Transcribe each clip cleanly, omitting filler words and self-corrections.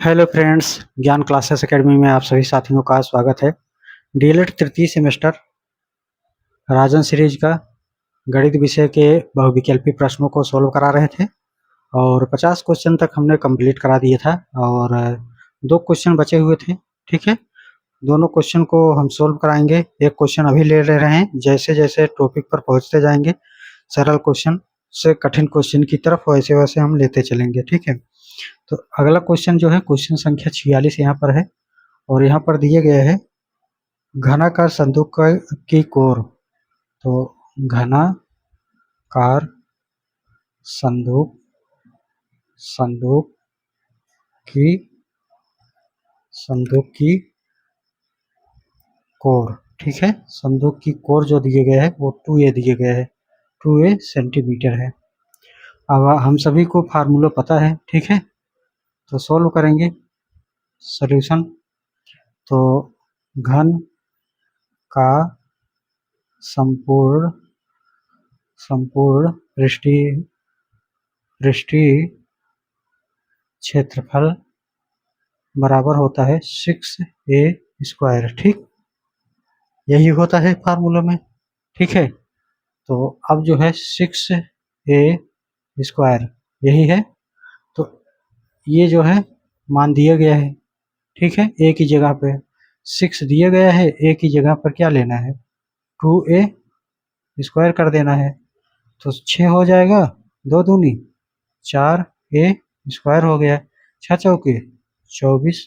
Hello friends, ज्ञान classes academy में आप सभी साथियों का स्वागत है। डीएलएड तृतीय सेमेस्टर राजन सीरीज का गणित विषय के बहुविकल्पी प्रश्नों को सोल्व करा रहे थे और 50 क्वेश्चन तक हमने कंप्लीट करा दिया था और 2 क्वेश्चन बचे हुए थे। ठीक है, दोनों क्वेश्चन को हम सोल्व कराएंगे। एक क्वेश्चन अभी ले रहे हैं, जैसे जैसे टॉपिक पर पहुंचते जाएंगे सरल क्वेश्चन से कठिन क्वेश्चन की तरफ वैसे वैसे हम लेते चलेंगे। ठीक है, तो अगला क्वेश्चन जो है क्वेश्चन संख्या 46 यहाँ पर है और यहाँ पर दिए गए हैं घनाकार संदूक की कोर। तो घनाकार संदूक संदूक की संदूक की कोर। ठीक है, संदूक की कोर जो दिए गए हैं वो 2a दिए गए हैं, 2a सेंटीमीटर है। अब हम सभी को फार्मूला पता है। ठीक है, तो सोल्व करेंगे सॉल्यूशन। तो घन का संपूर्ण संपूर्ण पृष्ठीय क्षेत्रफल बराबर होता है 6a स्क्वायर। ठीक, यही होता है फार्मूला में। ठीक है, तो अब जो है 6a स्क्वायर यही है। तो ये जो है मान दिया गया है। ठीक है, a की जगह पे 6 दिया गया है, a की जगह पर क्या लेना है 2a स्क्वायर कर देना है। तो 6 हो जाएगा, 2 दूनी 4a स्क्वायर हो गया, 6 चौके 24,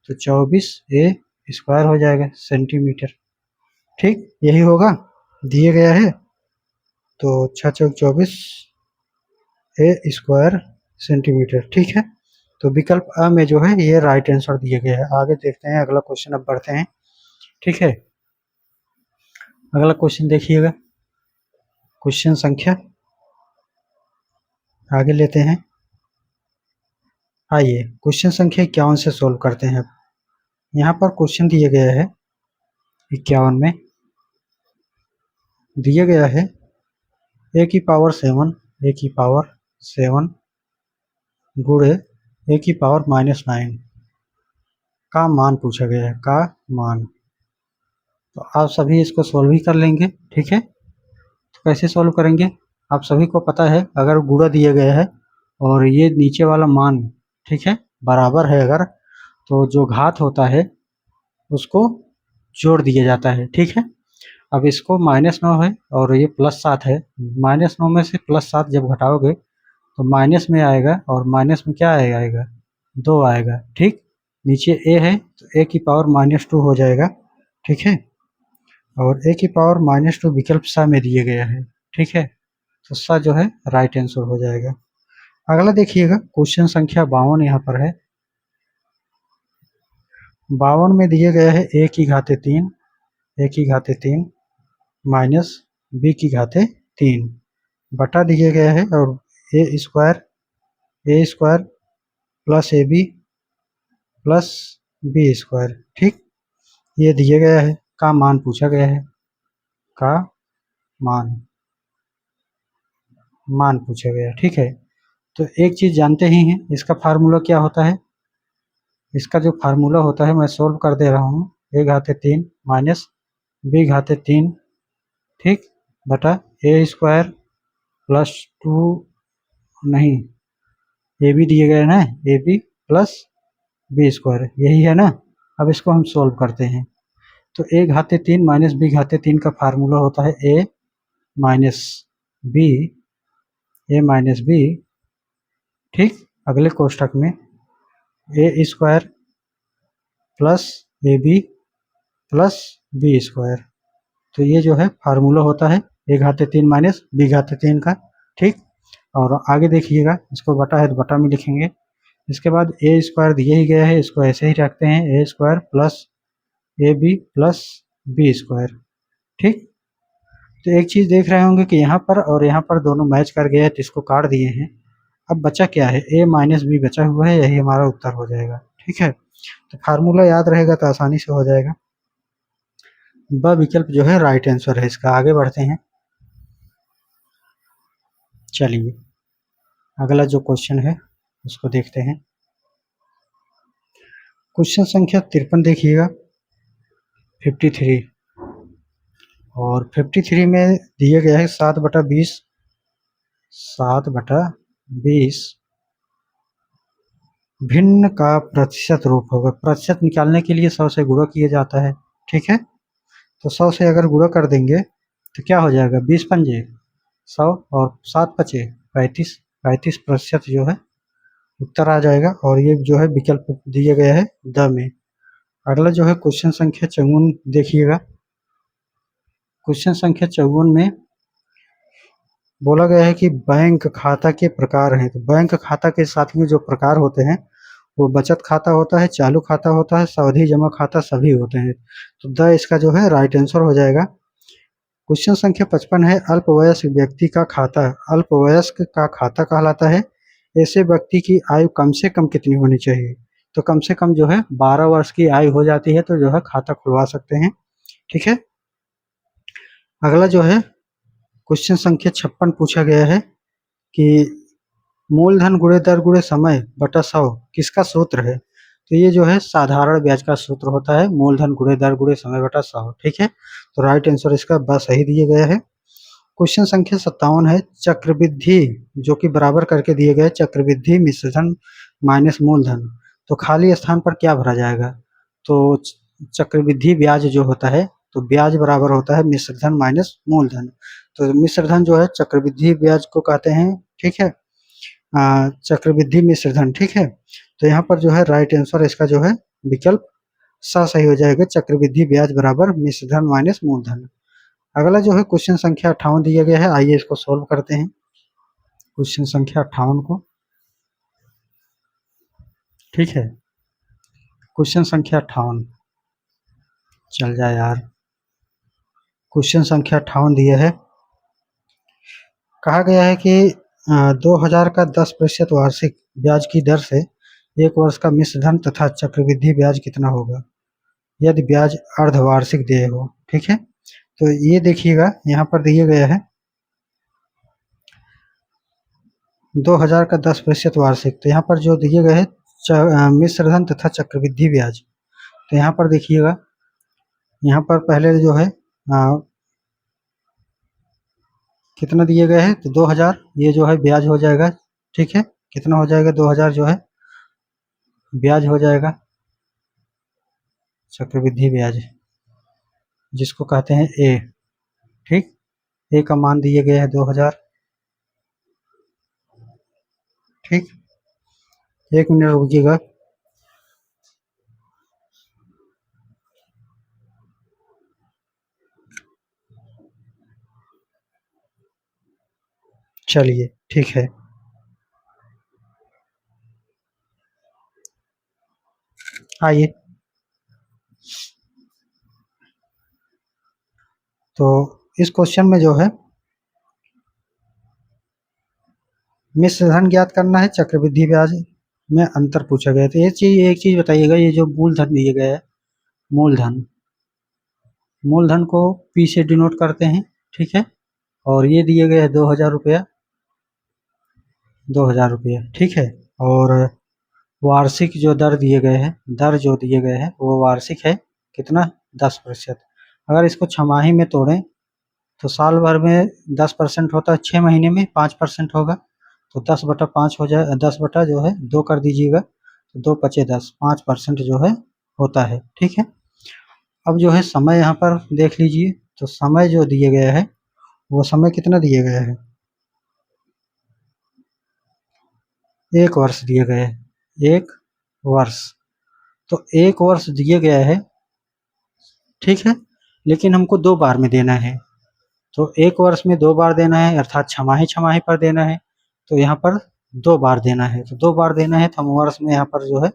तो 24a स्क्वायर हो जाएगा सेंटीमीटर। ठीक, यही होगा, दिए गया है। तो 6 चौक 24 ए स्क्वायर सेंटीमीटर। ठीक है, तो विकल्प अ में जो है ये राइट आंसर दिए गए हैं। आगे देखते हैं अगला क्वेश्चन, अब बढ़ते हैं। ठीक है, अगला क्वेश्चन देखिएगा, क्वेश्चन संख्या आगे लेते हैं। आइए क्वेश्चन संख्या 51 से सोल्व करते हैं। यहाँ पर क्वेश्चन दिए गए हैं 51 में दिया गया है a की पावर 7 गुणे a की पावर -9 का मान पूछा गया है, का मान। तो आप सभी इसको सोल्व ही कर लेंगे। ठीक है, तो कैसे सोल्व करेंगे आप सभी को पता है। अगर गुणा दिया गया है और ये नीचे वाला मान ठीक है बराबर है अगर, तो जो घात होता है उसको जोड़ दिया जाता है। ठीक है, अब इसको -9 है और ये +7 है, -9 में से +7 जब घटाओगे तो माइनस में आएगा और माइनस में क्या आएगा 2 आएगा। ठीक, नीचे a है तो a की पावर -2 हो जाएगा। ठीक है, और a की पावर -2 विकल्प सा में दिए गया है। ठीक है, तो सा जो है राइट आंसर हो जाएगा। अगला देखिएगा क्वेश्चन संख्या 52 यहाँ पर है। 52 में दिए गए है a की घाते 3 माइनस b की घाते 3 बटा दिए गए है और A square plus A B plus B square. ठीक, ये दिए गया है, का मान पूछा गया है, का मान पूछा गया। ठीक है, तो एक चीज जानते ही हैं, इसका फार्मूला क्या होता है। इसका जो फार्मूला होता है मैं सोल्व कर दे रहा हूँ, a घाते 3 माइनस b घाते 3 ठीक बटा ए स्क्वायर प्लस 2 नहीं ए बी दिए गए ना, A B plus B square यही है ना। अब इसको हम सोल्व करते हैं। तो a घाते 3 माइनस b घाते 3 का फार्मूला होता है a माइनस बी ठीक, अगले कोष्ठक में A square plus A B plus B square. तो ये जो है फार्मूला होता है a घाते 3 माइनस b घाते 3 का। ठीक, और आगे देखिएगा, इसको बटा है तो बटा में लिखेंगे। इसके बाद ए स्क्वायर दिए ही गया है, इसको ऐसे ही रखते हैं, A square plus A B plus B square. ठीक, तो एक चीज़ देख रहे होंगे कि यहाँ पर और यहाँ पर दोनों मैच कर गए हैं, तो इसको काट दिए हैं। अब बचा क्या है, a माइनस बी बचा हुआ है, यही हमारा उत्तर हो जाएगा। ठीक है, तो फार्मूला याद रहेगा तो आसानी से हो जाएगा। ब विकल्प जो है राइट आंसर है इसका। आगे बढ़ते हैं, चलिए अगला जो क्वेश्चन है उसको देखते हैं। क्वेश्चन संख्या 53 देखिएगा, 53, और 53 में दिया गया है 7/20, 7/20 भिन्न का प्रतिशत रूप होगा। प्रतिशत निकालने के लिए 100 से गुणा किया जाता है, ठीक है। तो 100 से अगर गुणा कर देंगे तो क्या हो जाएगा, 20 पंजे 100 और 7 पचे 35, 35% जो है उत्तर आ जाएगा। और ये जो है विकल्प दिया गया है द में। अगला जो है क्वेश्चन संख्या 54 देखिएगा। क्वेश्चन संख्या 54 में बोला गया है कि बैंक खाता के प्रकार हैं। तो बैंक खाता के साथ में जो प्रकार होते हैं वो बचत खाता होता है, चालू खाता होता है, सावधि जमा खाता सभी होते हैं। तो द इसका जो है राइट आंसर हो जाएगा। क्वेश्चन संख्या 55 है, अल्पवयस्क व्यक्ति का खाता। अल्पवयस्क का खाता कहलाता है ऐसे व्यक्ति की आयु कम से कम कितनी होनी चाहिए। तो कम से कम जो है 12 वर्ष की आयु हो जाती है तो जो है खाता खुलवा सकते हैं, ठीक है। अगला जो है क्वेश्चन संख्या 56 पूछा गया है कि मूलधन गुणे दर गुणे समय बटा 100 किसका सूत्र है। तो ये जो है साधारण ब्याज का सूत्र होता है, मूलधन गुणे दर गुणे समय बटा 100, ठीक है। तो राइट आंसर इसका बस सही दिया गया है। क्वेश्चन संख्या 57 है, चक्रवृद्धि जो कि बराबर करके दिए गए, चक्रवृद्धि मिश्रधन माइनस मूलधन, तो खाली स्थान पर क्या भरा जाएगा। तो चक्रवृद्धि ब्याज जो होता है तो ब्याज बराबर होता है मिश्रधन माइनस मूलधन। तो मिश्रधन जो है चक्रवृद्धि ब्याज को कहते हैं, ठीक है, चक्रवृद्धि मिश्रधन, ठीक है। तो यहाँ पर जो है राइट आंसर इसका जो है विकल्प सा सही हो जाएगा, चक्रवृद्धि ब्याज बराबर मिश्रधन माइनस मूलधन। अगला जो है क्वेश्चन संख्या 58 दिया गया है, आइए इसको सॉल्व करते हैं। क्वेश्चन संख्या 58 को, ठीक है, क्वेश्चन संख्या 58 चल जाए यार। क्वेश्चन संख्या 58 दिया है, कहा गया है कि 2000 का 10% वार्षिक ब्याज की दर से 1 वर्ष का मिश्रधन तथा चक्रवृद्धि ब्याज कितना होगा यदि ब्याज अर्धवार्षिक देय हो, ठीक है। तो ये देखिएगा यहाँ पर दिया गया है 2000 का 10% वार्षिक, तो यहाँ पर जो दिए गए है मिश्रधन तथा चक्रवृद्धि ब्याज। तो यहाँ पर देखिएगा, यहाँ पर पहले जो है कितना दिए गए हैं, तो 2000 ये जो है ब्याज हो जाएगा, ठीक है। कितना हो जाएगा, 2000 जो है ब्याज हो जाएगा, चक्रवृद्धि ब्याज जिसको कहते हैं ए, ठीक। ए का मान दिए गए हैं 2000, ठीक। 1 मिनट रुकिएगा। चलिए ठीक है, आइए। तो इस क्वेश्चन में जो है मिश्रधन ज्ञात करना है, चक्रवृद्धि ब्याज में अंतर पूछा गया। तो एक चीज बताइएगा, ये जो मूलधन दिए गए है, मूलधन, मूलधन को पी से डिनोट करते हैं, ठीक है। और ये दिए गए हैं 2000 रुपया, 2000 रुपया, ठीक है। और वार्षिक जो दर दिए गए हैं, दर जो दिए गए हैं वो वार्षिक है, कितना, 10%। अगर इसको छमाही में तोड़ें तो साल भर में 10% होता है, 6 महीने में 5% होगा। तो 10/5 हो जाए, 10 बटा जो है 2 कर दीजिएगा, तो 2 पचे 10, 5% जो है होता है, ठीक है। अब जो है समय यहाँ पर देख लीजिए, तो समय जो दिए गया है वो समय कितना दिए गया है, 1 वर्ष दिए गए हैं, 1 वर्ष। तो 1 वर्ष दिए गया है, ठीक है, लेकिन हमको 2 बार में देना है। तो 1 वर्ष में 2 बार देना है, अर्थात छमाही छमाही पर देना है। तो यहाँ पर 2 बार देना है, तो 2 बार देना है तो हम वर्ष में यहाँ पर जो है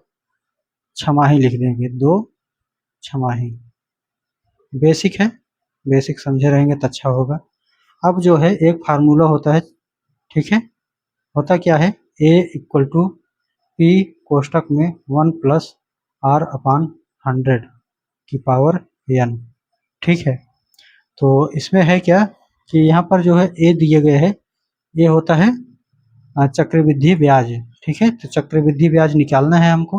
छमाही लिख देंगे, 2 छमाही। बेसिक है, बेसिक समझे रहेंगे तो अच्छा होगा। अब जो है एक फार्मूला होता है, ठीक है, होता क्या है, A इक्वल टू P कोष्टक में 1 प्लस R/100 की पावर n, ठीक है। तो इसमें है क्या कि यहाँ पर जो है ए दिए गए हैं, ये होता है चक्रवृद्धि ब्याज, ठीक है। तो चक्रवृद्धि ब्याज निकालना है हमको,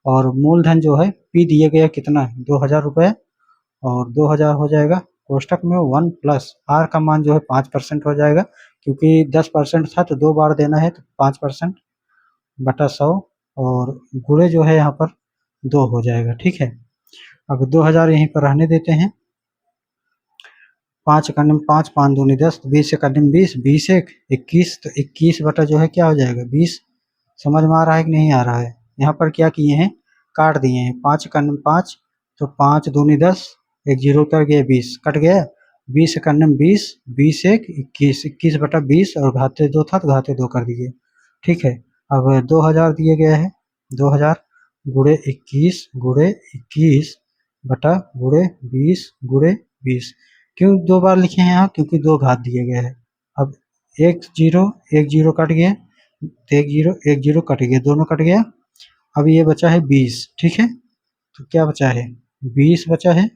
और मूलधन जो है P दिए गया कितना है 2000 रुपये, और 2000 हो जाएगा कोष्टक में 1 प्लस R का मान जो है 5% हो जाएगा, क्योंकि 10% था तो 2 बार देना है तो 5% बटा 100, और गुणे जो है यहाँ पर 2 हो जाएगा। ठीक है, अब 2000 यहीं पर रहने देते हैं। 5 का निम 5, 5 दूनी 10, 20 का निम 20, 20 एक 21, तो 21 बटा जो है क्या हो जाएगा 20। समझ में आ रहा है कि नहीं आ रहा है? यहाँ पर क्या किए हैं, काट दिए हैं। 5 का निम 5, तो 5 दूनी 10, एक जीरो कर गया 20 कट गया। 20 का निम 20, 20 एक 21, 21 बटा 20, और घाते 2 था तो घाते 2 कर दिए। ठीक है, अब 2000 दिए गए हैं, 2000 गुणे 21 गुणे 21 बटा गुणे 20 गुणे 20। क्यों 2 बार लिखे हैं यहाँ, क्योंकि 2 घात दिए गए हैं। अब एक जीरो कट गया, एक जीरो कट गया, दोनों कट गया। अब ये बचा है 20। ठीक है, तो क्या बचा है 20 बचा है,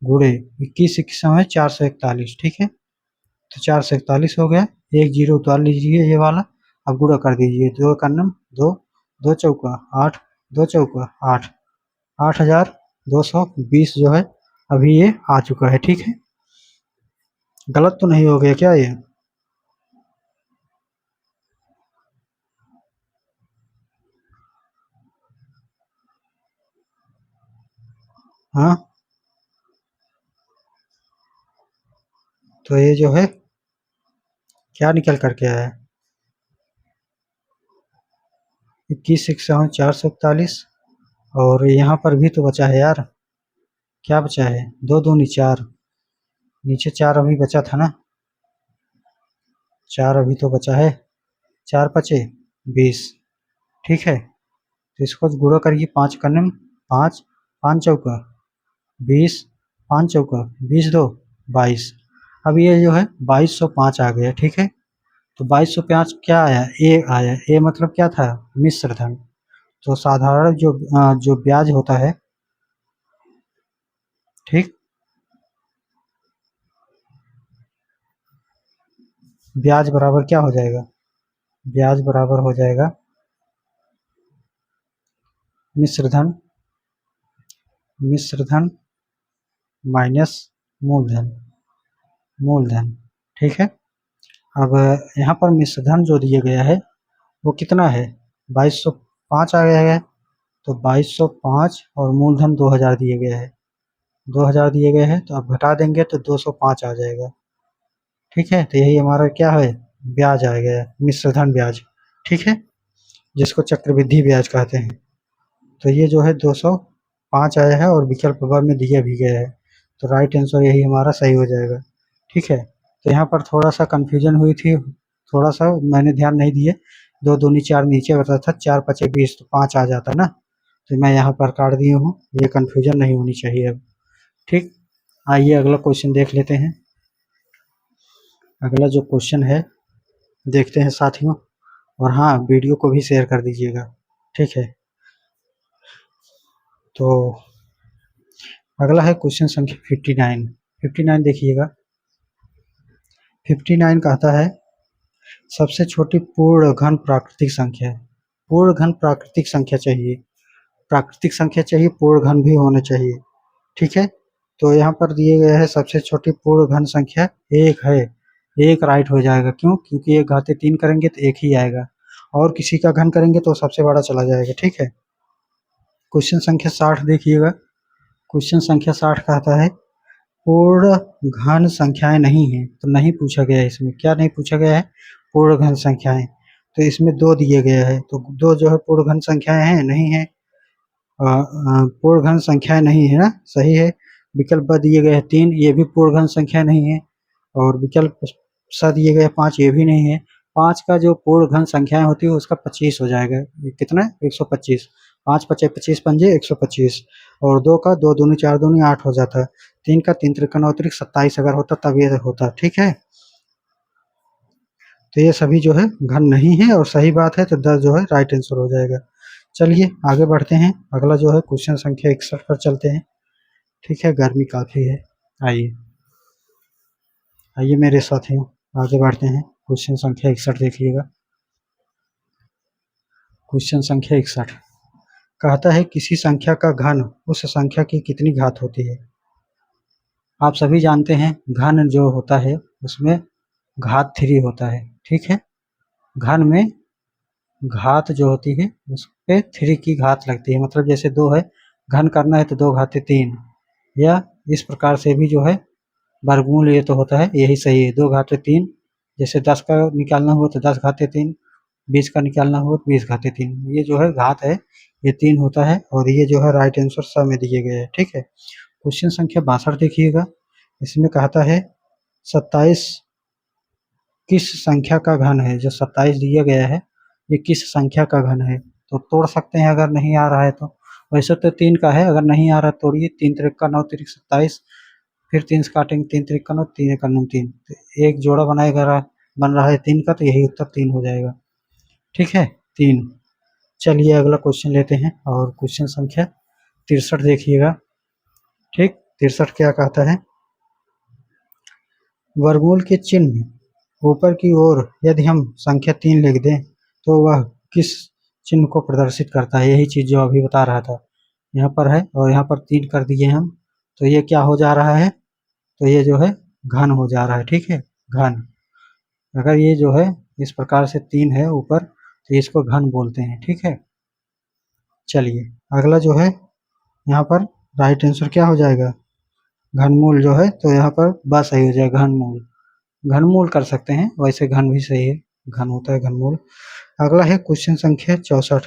गुणे 21 21 है 441। ठीक है, तो 441 हो गया, एक जीरो उतार लीजिए ये वाला, अब गुणा कर दीजिए। 2 का नम 2, 2 चौका 8, 2 चौका 8, 8220 जो है अभी ये आ चुका है। ठीक है, गलत तो नहीं हो गया क्या ये? हाँ, तो ये जो है क्या निकल करके आया, 21 61 441, और यहाँ पर भी तो बचा है यार, क्या बचा है 2 दूनी 4, नीचे 4 अभी बचा था ना, 4 अभी तो बचा है, 4 पचे 20। ठीक है, तो इसको गुणा करिए। 5 कन्नम 5, 5 चौका 20, 5 चौका 20 दो 22। अब ये जो है 2205 आ गया। ठीक है, तो 2205 क्या आया, ए आया। ए मतलब क्या था, मिश्र धन। तो साधारण जो ब्याज होता है, ठीक, ब्याज बराबर क्या हो जाएगा, ब्याज बराबर हो जाएगा मिश्र धन, मिश्र धन माइनस मूलधन, मूलधन। ठीक है, अब यहाँ पर मिश्र धन जो दिया गया है वो कितना है, 2205 आ गया है। तो 2205 और मूलधन 2000 दिए गए हैं, 2000 दिए गए हैं, तो अब घटा देंगे तो 205 आ जाएगा। ठीक है, तो यही हमारा क्या है, ब्याज आ गया, मिश्र धन ब्याज। ठीक है, जिसको चक्रवृद्धि ब्याज कहते हैं। तो ये जो है 205 आया है, और विकल्प ब में दिया भी गया है, तो राइट आंसर यही हमारा सही हो जाएगा। ठीक है, तो यहाँ पर थोड़ा सा कन्फ्यूजन हुई थी, थोड़ा सा मैंने ध्यान नहीं दिए। 2 दूनी 4 नीचे बता था, 4 पचे 20, तो 5 आ जाता ना, तो मैं यहाँ पर काट दिया हूँ, ये कन्फ्यूजन नहीं होनी चाहिए अब। ठीक, आइए अगला क्वेश्चन देख लेते हैं। अगला जो क्वेश्चन है देखते हैं साथियों, और हाँ, वीडियो को भी शेयर कर दीजिएगा। ठीक है, तो अगला है क्वेश्चन संख्या 59। 59 देखिएगा। 59 कहता है सबसे छोटी पूर्ण घन प्राकृतिक संख्या। पूर्ण घन प्राकृतिक संख्या चाहिए, प्राकृतिक संख्या चाहिए, पूर्ण घन भी होना चाहिए। ठीक है, तो यहाँ पर दिए गए है सबसे छोटी पूर्ण घन संख्या 1 है। 1 राइट हो जाएगा, क्यों, क्योंकि 1 घाते 3 करेंगे तो 1 ही आएगा, और किसी का घन करेंगे तो सबसे बड़ा चला जाएगा। ठीक है, क्वेश्चन संख्या 60 देखिएगा। क्वेश्चन संख्या 60 कहता है पूर्ण घन संख्याएं नहीं है, तो नहीं पूछा गया है इसमें। क्या नहीं पूछा गया है, पूर्ण घन संख्याएं। तो इसमें 2 दिए गए हैं, तो 2 जो है पूर्ण घन संख्याएं हैं, नहीं है, पूर्ण घन संख्याएं नहीं है ना, सही है। विकल्प ब दिए गए हैं 3, ये भी पूर्ण घन संख्या नहीं है, और विकल्प स दिए गए 5, ये भी नहीं है। 5 का जो पूर्ण घन संख्याएं होती है उसका 25 हो जाएगा, कितना 125, 5 पचे 25 पंजे 125, और 2 का 2 दूनी 4 दूनी 8 हो जाता है। 3 का 3 त्रिक 27 अगर होता तब ये होता। ठीक है, तो ये सभी जो है घन नहीं है, और सही बात है, तो 10 जो है राइट आंसर हो जाएगा। चलिए आगे बढ़ते हैं, अगला जो है क्वेश्चन संख्या 61 पर चलते हैं। ठीक है, गर्मी काफ़ी है, आइए आइए मेरे साथियों आगे बढ़ते हैं। क्वेश्चन संख्या 61 देखिएगा। क्वेश्चन संख्या 61, कहता है किसी संख्या का घन उस संख्या की कितनी घात होती है। आप सभी जानते हैं घन जो होता है उसमें घात 3 होता है, ठीक है। घन में घात जो होती है उस पे 3 की घात लगती है, मतलब जैसे 2 है, घन करना है तो 2 घाते 3, या इस प्रकार से भी जो है वर्गमूल ये तो होता है, यही सही है, 2 घाते 3। जैसे 10 का निकालना हुआ तो 10 घाते 3, 20 का निकालना हुआ तो 20 घाते 3। ये जो है घात है ये 3 होता है, और ये जो है राइट आंसर स में दिए गए हैं, ठीक है। क्वेश्चन संख्या 62 देखिएगा। इसमें कहता है 27 किस संख्या का घन है। जो 27 दिया गया है ये किस संख्या का घन है, तो तोड़ सकते हैं अगर नहीं आ रहा है तो। वैसे तो 3 का है, अगर नहीं आ रहा तोड़िए। 3 त्रिक का 9 त्रिक 27, फिर 3 से काटेंगे, 3 त्रिक का 9, 3 एक का 9 3, तो एक जोड़ा बनाएगा बन रहा है 3 का, तो यही उत्तर 3 हो जाएगा, ठीक है, 3। चलिए अगला क्वेश्चन लेते हैं, और क्वेश्चन संख्या 63 देखिएगा, ठीक। 63 क्या कहता है, वर्गमूल के चिन्ह ऊपर की ओर यदि हम संख्या 3 लिख दें तो वह किस चिन्ह को प्रदर्शित करता है। यही चीज जो अभी बता रहा था, यहाँ पर है और यहाँ पर 3 कर दिए हम, तो ये क्या हो जा रहा है, तो ये जो है घन हो जा रहा है, ठीक है, घन। अगर ये जो है इस प्रकार से 3 है ऊपर तो इसको घन बोलते हैं, ठीक है। चलिए अगला जो है, यहाँ पर राइट आंसर क्या हो जाएगा, घनमूल जो है, तो यहाँ पर बात सही हो जाएगा, घनमूल। घनमूल कर सकते हैं, वैसे घन भी सही है, घन होता है घनमूल। अगला है क्वेश्चन संख्या 64।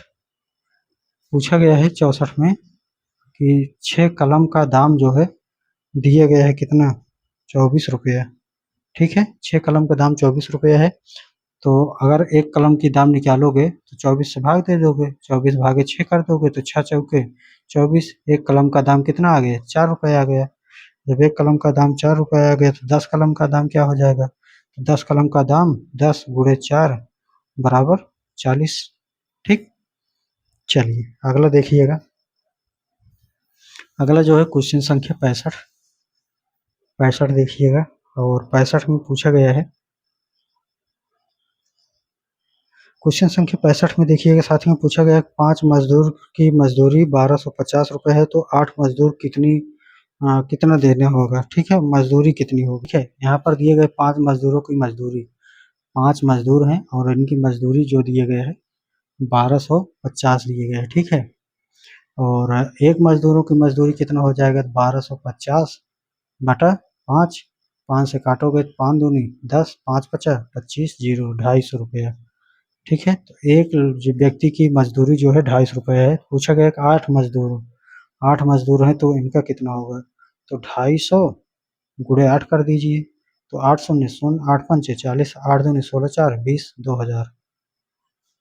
पूछा गया है 64 में कि 6 कलम का दाम जो है दिया गया है कितना, 24 रुपया, ठीक है। 6 कलम का दाम 24 रुपया है, तो अगर एक कलम की दाम निकालोगे तो 24 से भाग दे दोगे, 24 भागे 6 कर दोगे तो 6 चौके 24, एक कलम का दाम कितना आ गया, 4 रुपये आ गया। जब एक कलम का दाम 4 रुपये आ गया तो 10 कलम का दाम क्या हो जाएगा, तो 10 कलम का दाम 10 गुणे 4 बराबर 40, ठीक। चलिए अगला देखिएगा। अगला जो है क्वेश्चन संख्या 65 देखिएगा, और 65 में पूछा गया है, क्वेश्चन संख्या 65 में देखिएगा साथियों, पूछा गया 5 मजदूर की मजदूरी 1250 रुपये है, तो 8 मजदूर कितना देना होगा, ठीक है, मजदूरी कितनी होगी, ठीक है। यहाँ पर दिए गए 5 मजदूरों की मजदूरी, 5 मजदूर हैं और इनकी मजदूरी जो दिए गए है 1250 दिए गए हैं, ठीक है। और एक मजदूरों की मजदूरी कितना हो जाएगा, 1250 बटा 5, 5 से काटोगे तो 5 दूनी 10, 5 पचा 25, 0 250 रुपया, ठीक है। तो एक व्यक्ति की मजदूरी जो है 250 रुपये है। पूछा गया कि 8 मजदूर हैं तो इनका कितना होगा, तो 250 गुणे 8 कर दीजिए, तो 8 शून्य शून्य, 8 पंचे 40, 8 दूनी 16 4 20, 2000,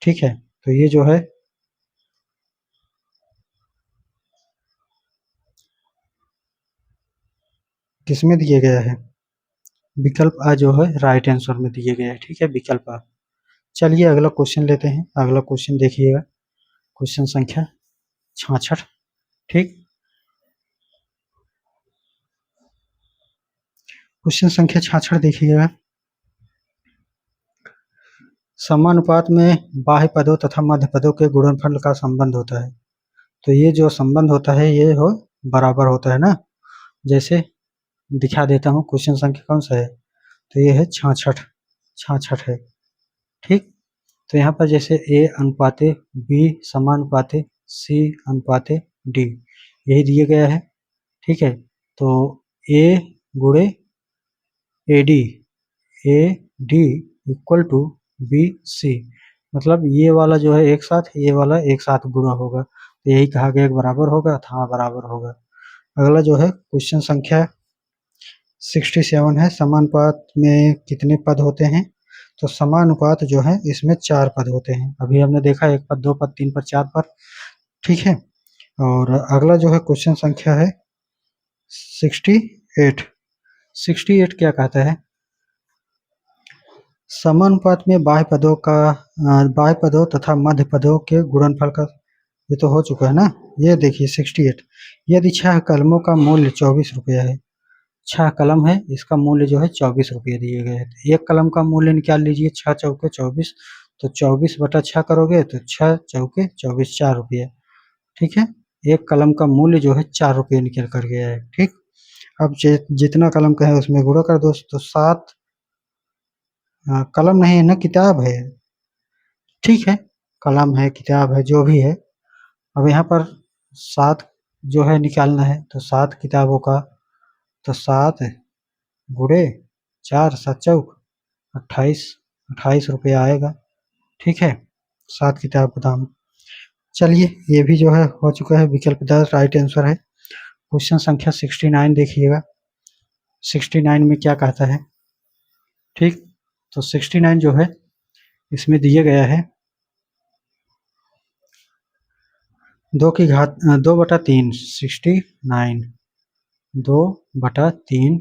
ठीक है। तो ये जो है किसमें दिया गया है, विकल्प आ जो है राइट आंसर में दिए गए हैं, ठीक है, विकल्प आ। चलिए अगला क्वेश्चन लेते हैं। अगला क्वेश्चन देखिएगा, क्वेश्चन संख्या 66, ठीक। क्वेश्चन संख्या 66 देखिएगा। समानुपात में बाह्य पदों तथा मध्य पदों के गुणनफल का संबंध होता है, तो ये जो संबंध होता है ये हो बराबर होता है ना। जैसे दिखा देता हूँ, क्वेश्चन संख्या कौन सा है, तो ये है 66, 66 है, ठीक। तो यहाँ पर जैसे ए अनुपाते बी समानुपाते सी अनुपाते डी, यही दिया गया है, ठीक है। तो ए गुणे A D equal to B C, मतलब ये वाला जो है एक साथ, ये वाला एक साथ गुणा होगा, तो यही कहा गया बराबर होगा, तो हाँ बराबर होगा। अगला जो है क्वेश्चन संख्या 67 है, समानुपात में कितने पद होते हैं, तो समानुपात जो है इसमें 4 पद होते हैं। अभी हमने देखा 1 पद 2 पद 3 पद 4 पद, ठीक है। और अगला जो है क्वेश्चन संख्या है 68। 68 क्या कहता है, समानुपात में बाह्य पदों तथा मध्य पदों के गुणनफल का, ये तो हो चुका है ना। ये देखिए 68, यदि 6 कलमों का मूल्य 24 रुपया है, 6 कलम है, इसका मूल्य जो है 24 रुपये दिए गए हैं, तो एक कलम का मूल्य निकाल लीजिए, 6 चौके 24, तो 24 बटा 6 करोगे तो 6 चौके 24, 4 रुपये, ठीक है। एक कलम का मूल्य जो है 4 रुपये निकल कर गया है। ठीक, अब जितना कलम का है उसमें गुणा कर दो, तो 7, कलम नहीं है ना, किताब है। ठीक है, कलम है, किताब है, जो भी है। अब यहाँ पर 7 जो है निकालना है, तो 7 किताबों का, तो 7 गुणे 4, 7 चौक 28, 28 रुपये आएगा। ठीक है, 7 किताब का दाम। चलिए, ये भी जो है हो चुका है, विकल्प 10 राइट आंसर है। क्वेश्चन संख्या 69 देखिएगा, 69 में क्या कहता है। ठीक, तो 69 जो है इसमें दिया गया है 2 की घात 2/3, 69, 2/3,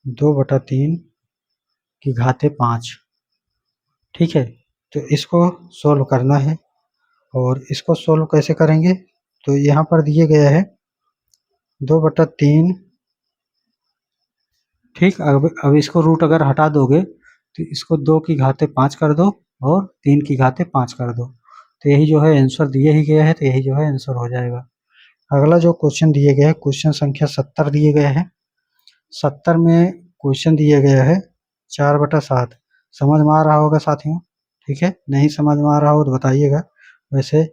2/3 की घाते 5। ठीक है, तो इसको सोल्व करना है, और इसको सोल्व कैसे करेंगे, तो यहाँ पर दिए गया है 2/3। ठीक, अब इसको रूट अगर हटा दोगे तो इसको 2 की घाते 5 कर दो और 3 की घाते 5 कर दो, तो यही जो है आंसर दिए ही गया है, तो यही जो है आंसर हो जाएगा। अगला जो क्वेश्चन दिए गए हैं, क्वेश्चन संख्या 70 दिए गए हैं। 70 में क्वेश्चन दिया गया है 4/7। समझ में आ रहा होगा साथियों। ठीक है, नहीं समझ में आ रहा हो तो बताइएगा, वैसे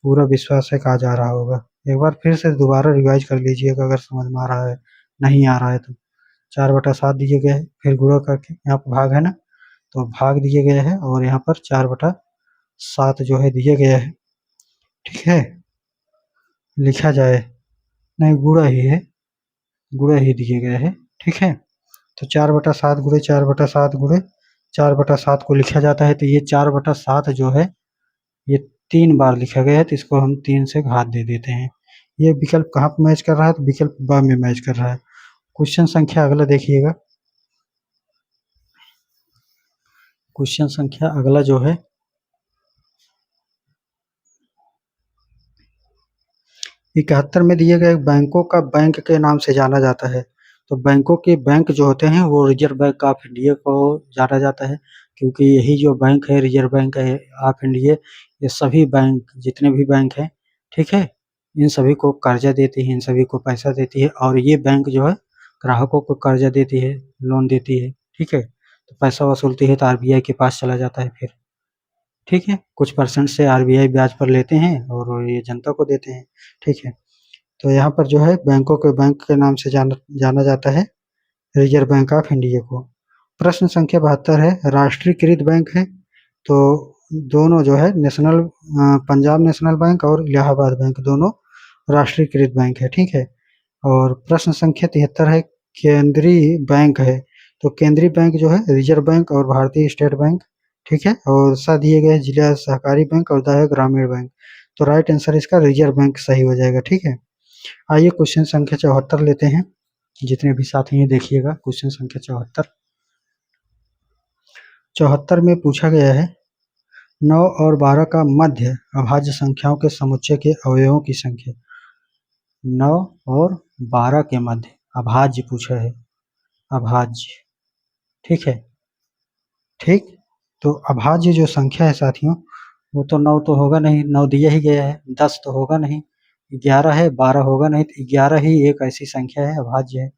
पूरा विश्वास है कि आ जा रहा होगा। एक बार फिर से दोबारा रिवाइज कर लीजिएगा अगर समझ में आ रहा है, नहीं आ रहा है तो। 4/7 दिए गए हैं, फिर गुणा करके यहाँ पर भाग है ना, तो भाग दिए गए हैं, और यहाँ पर 4/7 जो है दिए गए हैं। ठीक है, लिखा जाए, नहीं गुणा ही है, गुणा ही दिए गए हैं। ठीक है, तो 4/7 गुणे 4/7 गुणे 4/7 को लिखा जाता है, तो ये 4/7 जो है ये 3 बार लिखा गया है, तो इसको हम 3 से घात दे देते हैं। ये विकल्प कहाँ पर मैच कर रहा है, तो विकल्प ब में मैच कर रहा है। क्वेश्चन संख्या अगला देखिएगा, क्वेश्चन संख्या अगला जो है 71 में दिए गए बैंकों का बैंक के नाम से जाना जाता है। तो बैंकों के बैंक जो होते हैं वो रिजर्व बैंक ऑफ इंडिया को जाना जाता है, क्योंकि यही जो बैंक है रिजर्व बैंक है ऑफ इंडिया, ये सभी बैंक जितने भी बैंक हैं, ठीक है, इन सभी को कर्जा देती है, इन सभी को पैसा देती है, और ये बैंक जो है ग्राहकों को कर्जा देती है, लोन देती है। ठीक है, तो पैसा वसूलती है तो आरबीआई के पास चला जाता है फिर। ठीक है, कुछ परसेंट से आरबीआई ब्याज पर लेते हैं और ये जनता को देते हैं। ठीक है, तो यहाँ पर जो है बैंकों के बैंक के नाम से जाना जाता है रिजर्व बैंक ऑफ इंडिया को। प्रश्न संख्या 72 है, राष्ट्रीयकृत बैंक है, तो दोनों जो है नेशनल पंजाब नेशनल बैंक और इलाहाबाद बैंक दोनों राष्ट्रीयकृत बैंक है। ठीक है, और प्रश्न संख्या 73 है, केंद्रीय बैंक है, तो केंद्रीय बैंक जो है रिजर्व बैंक और भारतीय स्टेट बैंक। ठीक है, और साथ दिए गए जिला सहकारी बैंक और दाया ग्रामीण बैंक, तो राइट आंसर इसका रिजर्व बैंक सही हो जाएगा। ठीक है, आइए क्वेश्चन संख्या 74 लेते हैं, जितने भी साथी हैं देखिएगा। क्वेश्चन संख्या 74, 74 में पूछा गया है 9 और 12 का मध्य अभाज्य संख्याओं के समुच्चय के अवयवों की संख्या। 9 और 12 के मध्य अभाज्य पूछा है, अभाज्य। ठीक है, ठीक, तो अभाज्य जो संख्या है साथियों, वो तो 9 तो होगा नहीं, 9 दिया ही गया है, 10 तो होगा नहीं, 11 है, 12 होगा नहीं, तो 11 ही एक ऐसी संख्या है अभाज्य है।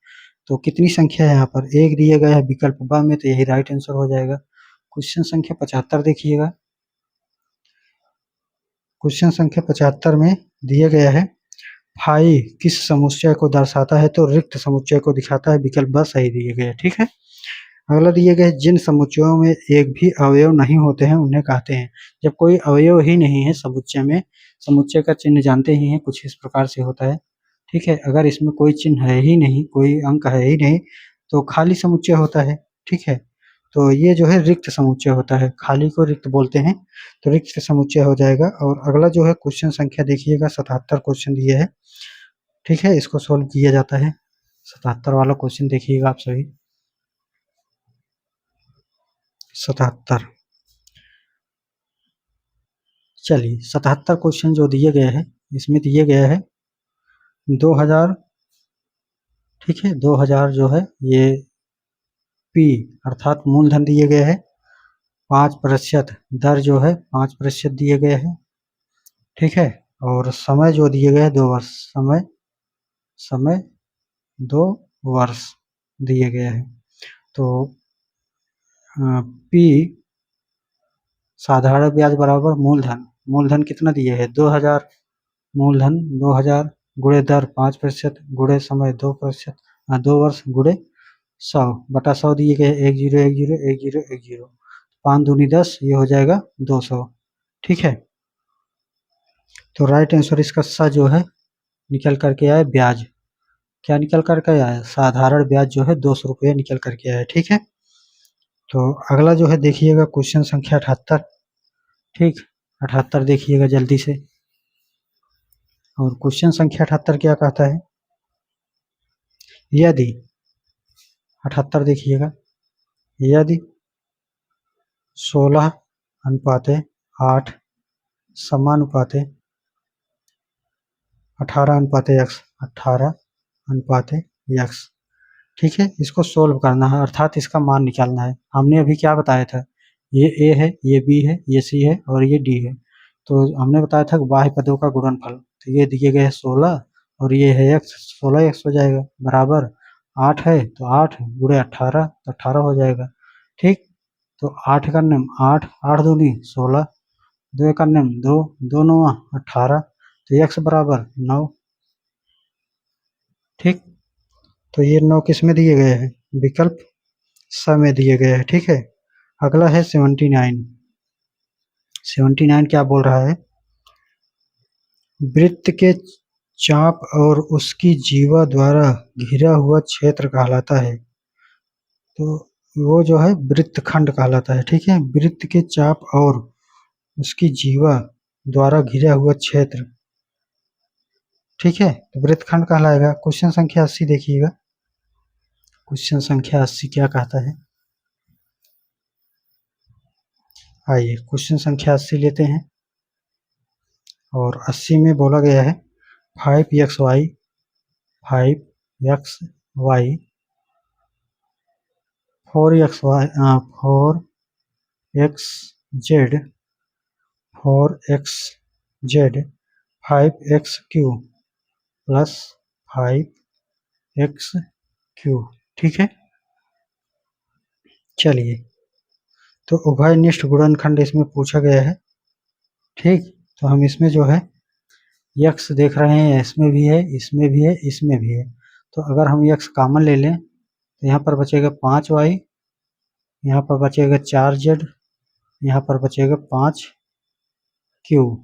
तो कितनी संख्या है यहाँ पर, एक दिया गया है विकल्प ब में, तो यही राइट आंसर हो जाएगा। क्वेश्चन संख्या 75 देखिएगा, क्वेश्चन संख्या 75 में दिया गया है फाई किस समुच्चय को दर्शाता है, तो रिक्त समुच्चय को दिखाता है, विकल्प ब सही दिए गए। ठीक है, अगला दिए गए जिन समुच्चयों में एक भी अवयव नहीं होते हैं उन्हें कहते हैं। जब कोई अवयव ही नहीं है समुच्चय में, समुच्चय का चिन्ह जानते ही हैं, कुछ इस प्रकार से होता है। ठीक है, अगर इसमें कोई चिन्ह है ही नहीं, कोई अंक है ही नहीं, तो खाली समुच्चय होता है। ठीक है, तो ये जो है रिक्त समुच्चय होता है, खाली को रिक्त बोलते हैं, तो रिक्त समुच्चय हो जाएगा। और अगला जो है क्वेश्चन संख्या देखिएगा 77 क्वेश्चन दिए है। ठीक है, इसको सोल्व किया जाता है। 77 वाला क्वेश्चन देखिएगा आप सभी, 77। चलिए, 77 क्वेश्चन जो दिए गए हैं, इसमें दिए गया है 2000। ठीक है, 2000 जो है ये पी अर्थात मूलधन दिए गए हैं, 5% दर जो है 5% दिए गए हैं। ठीक है, और समय जो दिए गए हैं 2 वर्ष, समय 2 वर्ष दिए गए हैं। तो P साधारण ब्याज बराबर मूलधन कितना दिए है 2000, मूलधन 2000 गुणे दर 5% गुणे समय 2%, 2 वर्ष गुणे 100 बटा 100 दिए गए 10101010, 5 दूनी 10, ये हो जाएगा 200। ठीक है, तो राइट आंसर इसका सा जो है निकल करके आया ब्याज। क्या निकल करके आया? साधारण ब्याज जो है 200 रुपये निकल करके आया। ठीक है, तो अगला जो है देखिएगा क्वेश्चन संख्या 78। ठीक, 78 देखिएगा जल्दी से। और क्वेश्चन संख्या 78 क्या कहता है? यदि 78 देखिएगा, यदि 16:8 समानुपाते 18:x, 18:x। ठीक है, इसको सोल्व करना है, अर्थात इसका मान निकालना है। हमने अभी क्या बताया था? ये ए है, ये बी है, ये सी है और ये डी है। तो हमने बताया था बाह्य पदों का गुणनफल। तो ये दिए गए 16 और ये है x, 16x हो जाएगा, बराबर 8 है तो 8 गुणे 18 तो 18 हो जाएगा। ठीक, तो 8 का नियम 8, 8 दूनी 16, 2 का नियम 2, 2 9 18, तो x बराबर 9। ठीक, तो ये 9 किस में दिए गए हैं? विकल्प स में दिए गए हैं। ठीक है, अगला है 79। 79 क्या बोल रहा है? वृत्त के चाप और उसकी जीवा द्वारा घिरा हुआ क्षेत्र कहलाता है। तो वो जो है वृत्तखंड कहलाता है। ठीक है, वृत्त के चाप और उसकी जीवा द्वारा घिरा हुआ क्षेत्र, ठीक है, तो वृत्तखंड कहलाएगा। क्वेश्चन संख्या 80 देखिएगा, क्वेश्चन संख्या 80 क्या कहता है? आइए क्वेश्चन संख्या 80 लेते हैं। और 80 में बोला गया है 5xy 4xy 4xz 5x³ plus 5x³। ठीक है, चलिए, तो उभयनिष्ठ गुणनखंड इसमें पूछा गया है। ठीक, तो हम इसमें जो है x देख रहे हैं, इसमें भी है, इसमें भी है, इसमें भी है। तो अगर हम x कॉमन ले लें तो यहाँ पर बचेगा 5y, यहाँ पर बचेगा 4z, यहाँ पर बचेगा 5q।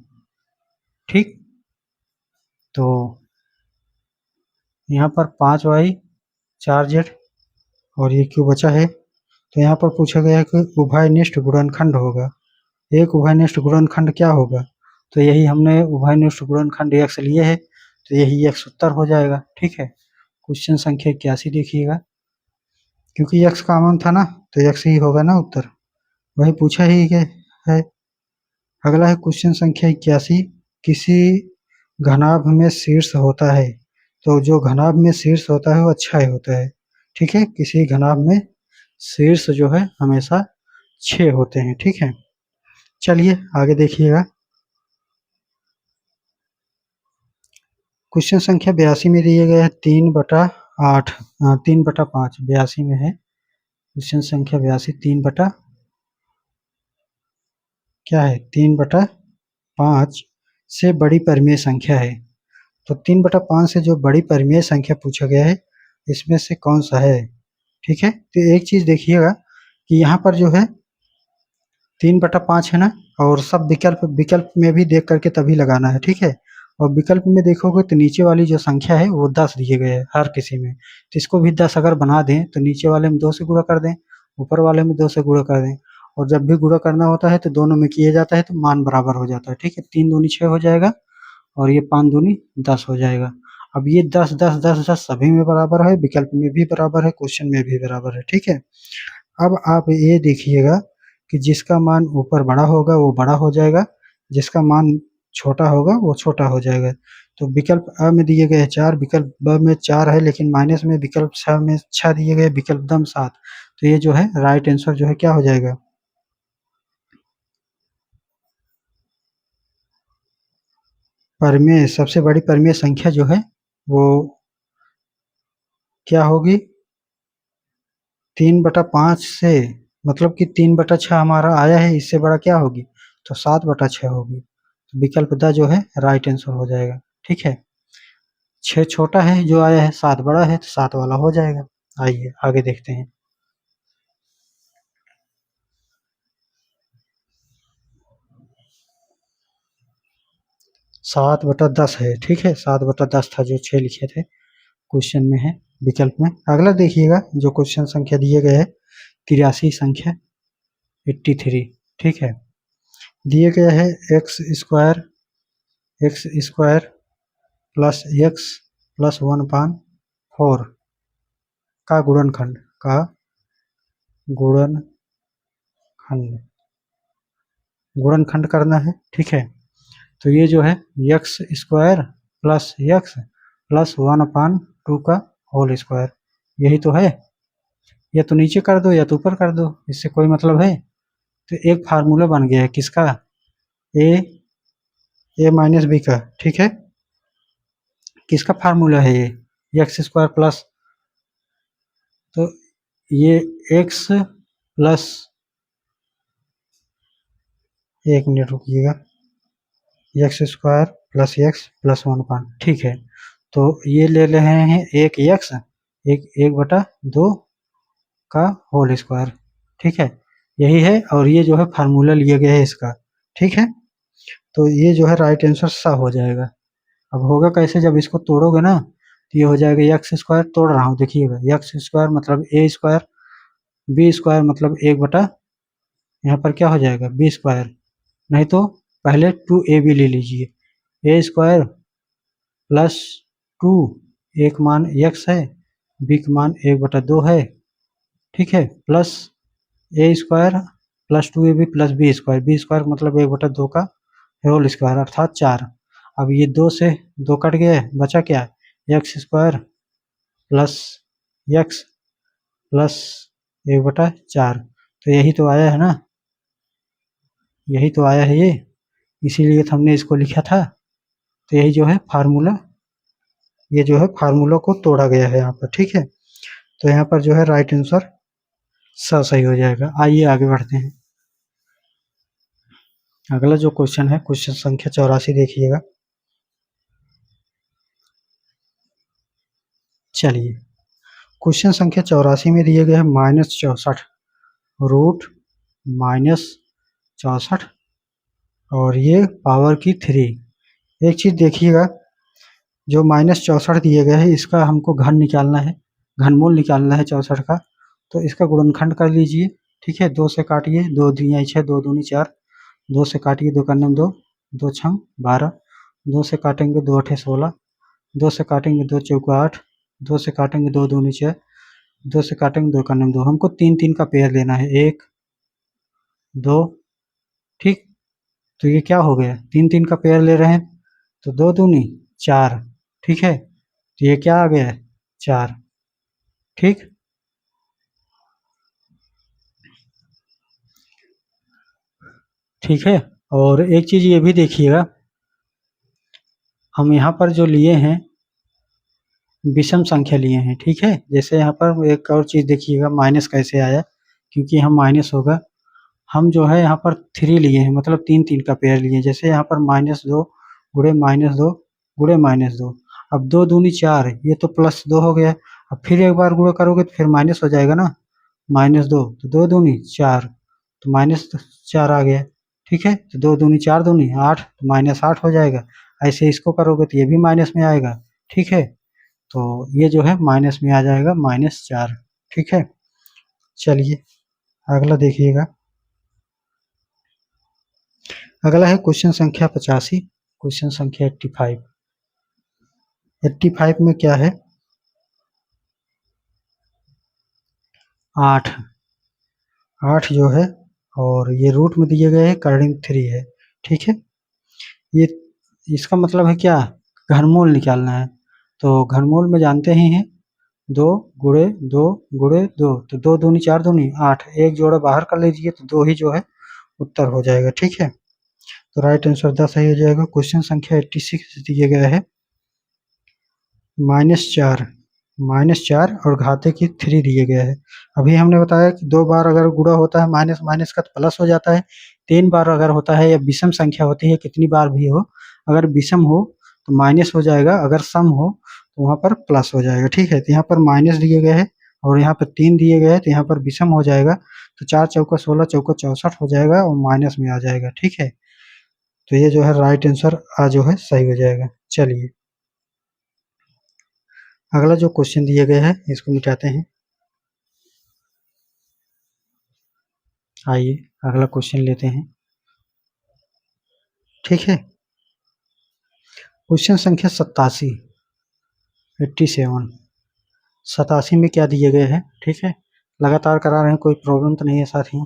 ठीक, तो यहाँ पर 5y 4z और ये q बचा है। तो यहाँ पर पूछा गया है कि उभयनिष्ठ गुणनखंड होगा। एक उभयनिष्ठ गुणनखंड क्या होगा? तो यही हमने उभयनिष्ठ गुणनखंड x लिए है, तो यही x उत्तर हो जाएगा। ठीक है, क्वेश्चन संख्या 81 देखिएगा, क्योंकि x कॉमन था ना तो x ही होगा ना उत्तर, वही पूछा ही है। अगला है क्वेश्चन संख्या 81। किसी घनाभ में शीर्ष होता है, तो जो घनाभ में शीर्ष होता है वो अच्छा ही होता है। ठीक है, किसी घनाभ में शीर्ष जो है हमेशा 6 होते हैं। ठीक है, चलिए आगे देखिएगा। क्वेश्चन संख्या 82 में दिए गए हैं 3/8, 3/5, 82 में है क्वेश्चन संख्या 82, 3 बटा क्या है 3/5 से बड़ी परिमेय संख्या है। तो 3/5 से जो बड़ी परिमेय संख्या पूछा गया है इसमें से कौन सा है? ठीक है, तो एक चीज देखिएगा कि यहाँ पर जो है 3/5 है ना, और सब विकल्प में भी देख करके तभी लगाना है। ठीक है, और विकल्प में देखोगे तो नीचे वाली जो संख्या है वो 10 दिए गए हैं हर किसी में, तो इसको भी 10 अगर बना दें तो नीचे वाले में 2 से गुणा कर दें, ऊपर वाले में 2 से गुणा कर दें, और जब भी गुणा करना होता है तो दोनों में किया जाता है तो मान बराबर हो जाता है। ठीक है, 3 दूनी 6 हो जाएगा और ये 5 दूनी 10 हो जाएगा। अब ये 10 10 10 10 सभी में बराबर है, विकल्प में भी बराबर है, क्वेश्चन में भी बराबर है। ठीक है, अब आप ये देखिएगा कि जिसका मान ऊपर बड़ा होगा वो बड़ा हो जाएगा, जिसका मान छोटा होगा वो छोटा हो जाएगा। तो विकल्प अ में दिए गए 4, विकल्प ब में 4 है, लेकिन माइनस में विकल्प छ में 6 दिए गए, विकल्प द में 7। तो ये जो है राइट आंसर जो है क्या हो जाएगा? परिमेय सबसे बड़ी परिमेय संख्या जो है वो क्या होगी, 3/5 से, मतलब कि 3/6 हमारा आया है, इससे बड़ा क्या होगी, तो 7/6 होगी। तो विकल्प द जो है राइट आंसर हो जाएगा। ठीक है, 6 छोटा है जो आया है, 7 बड़ा है, तो 7 वाला हो जाएगा। आइए आगे देखते हैं। 7/10 है। ठीक है, 7/10 था जो 6 लिखे थे, क्वेश्चन में है, विकल्प में। अगला देखिएगा जो क्वेश्चन संख्या दिए गए है, 83 संख्या 83। ठीक है, दिए गया है x² प्लस x प्लस 1/4 का गुणनखंड, का गुणनखंड करना है। ठीक है, तो ये जो है x² प्लस x प्लस 1/2 का होल स्क्वायर, यही तो है। या तो नीचे कर दो या तो ऊपर कर दो, इससे कोई मतलब है। तो एक फार्मूला बन गया है किसका, ए माइनस बी का। ठीक है, किसका फार्मूला है ये, x² प्लस, तो ये x प्लस, एक मिनट रुकिएगा, x² प्लस x प्लस 1/, ठीक है। तो ये ले रहे हैं एक x, एक 1/2 का होल स्क्वायर। ठीक है, यही है, और ये जो है फार्मूला लिया गया है इसका। ठीक है, तो ये जो है राइट आंसर सा हो जाएगा। अब होगा कैसे, जब इसको तोड़ोगे ना, तो ये हो जाएगा x², तोड़ रहा हूँ देखिएगा, x² मतलब a², b² मतलब 1/, यहाँ पर क्या हो जाएगा b², नहीं तो पहले 2ab ले लीजिए, a² प्लस 2, एक मान x है, b का मान 1/2 है। ठीक है, plus a² plus 2ab plus b² मतलब 1/2 का होल स्क्वायर अर्थात 4। अब ये 2 से 2 कट गया, बचा क्या, x² प्लस x प्लस 1/4, तो यही तो आया है ना, यही तो आया है ये, इसीलिए तो हमने इसको लिखा था। तो यही जो है फार्मूला, ये जो है फार्मूला को तोड़ा गया है यहाँ पर। ठीक है, तो यहाँ पर जो है राइट आंसर सही हो जाएगा। आइए आगे बढ़ते हैं। अगला जो क्वेश्चन है, क्वेश्चन संख्या 84 देखिएगा। चलिए, क्वेश्चन संख्या 84 में दिए गए हैं -64 रूट -64 और ये पावर की 3। एक चीज़ देखिएगा, जो -64 दिए गए हैं इसका हमको घन निकालना है, घनमूल निकालना है 64 का। तो इसका गुणनखंड कर लीजिए। ठीक है, 2 से काटिए, 2 दूनी 6, 2 दूनी 4, 2 से काटिए, 2 का 2, 2 छंग 12, 2 से काटेंगे 2 अठे 16, 2 से काटेंगे 2 चौका 8, 2 से काटेंगे 2 दूनी 6, 2 से काटेंगे 2 का 2। हमको 3 का पेयर लेना है, 1 2। ठीक, तो ये क्या हो गया, 3 का पेयर ले रहे हैं, तो 2 दूनी 4। ठीक है, तो ये क्या आ गया, 4। ठीक, ठीक है, और एक चीज़ ये भी देखिएगा, हम यहाँ पर जो लिए हैं विषम संख्या लिए हैं। ठीक है, जैसे यहाँ पर एक और चीज़ देखिएगा, माइनस कैसे आया, क्योंकि यहाँ माइनस होगा, हम जो है यहाँ पर 3 लिए हैं, मतलब 3 का पेयर लिए हैं। जैसे यहाँ पर -2 गुणे -2 गुणे -2, अब 2 दूनी 4, ये तो +2 हो गया। अब फिर एक बार गुणा करोगे तो फिर माइनस हो जाएगा ना, -2, तो 2 दूनी 4, तो -4 आ गया। ठीक है, तो 2 दूनी 4 दूनी 8, तो -8 हो जाएगा। ऐसे इसको करोगे तो ये भी माइनस में आएगा। ठीक है, तो ये जो है माइनस में आ जाएगा, -4। ठीक है, चलिए अगला देखिएगा। अगला है क्वेश्चन संख्या 85, क्वेश्चन संख्या 85। 85 में क्या है, 8 8 जो है, और ये रूट में दिए गए हैं, कर्डिंग 3 है। ठीक है, ये इसका मतलब है क्या, घनमूल निकालना है। तो घनमूल में जानते ही हैं, 2 गुणे 2 गुणे 2, तो 2 दूनी 4 दूनी 8, एक जोड़ा बाहर कर लीजिए तो 2 ही जो है उत्तर हो जाएगा। ठीक है, तो राइट आंसर 10 सही हो जाएगा। क्वेश्चन संख्या 86 दिए गए है -4 और घाते की 3 दिए गए हैं। अभी हमने बताया कि 2 बार अगर गुणा होता है माइनस माइनस का तो प्लस हो जाता है, 3 बार अगर होता है या विषम संख्या होती है कितनी बार भी हो, अगर विषम हो तो माइनस हो जाएगा, अगर सम हो तो वहाँ पर प्लस हो जाएगा। ठीक है, तो यहाँ पर माइनस दिए गए हैं और यहाँ पर 3 दिए गए हैं, तो यहाँ पर विषम हो जाएगा, तो 4 चौका 16 चौका 64 हो जाएगा और माइनस में आ जाएगा। ठीक है, तो ये जो है राइट आंसर जो है सही हो जाएगा। चलिए अगला जो क्वेश्चन दिए गए हैं इसको मिटाते हैं। आइए अगला क्वेश्चन लेते हैं। ठीक है, क्वेश्चन संख्या 87 87 87 में क्या दिए गए हैं। ठीक है, लगातार करा रहे हैं, कोई प्रॉब्लम तो नहीं है साथियों।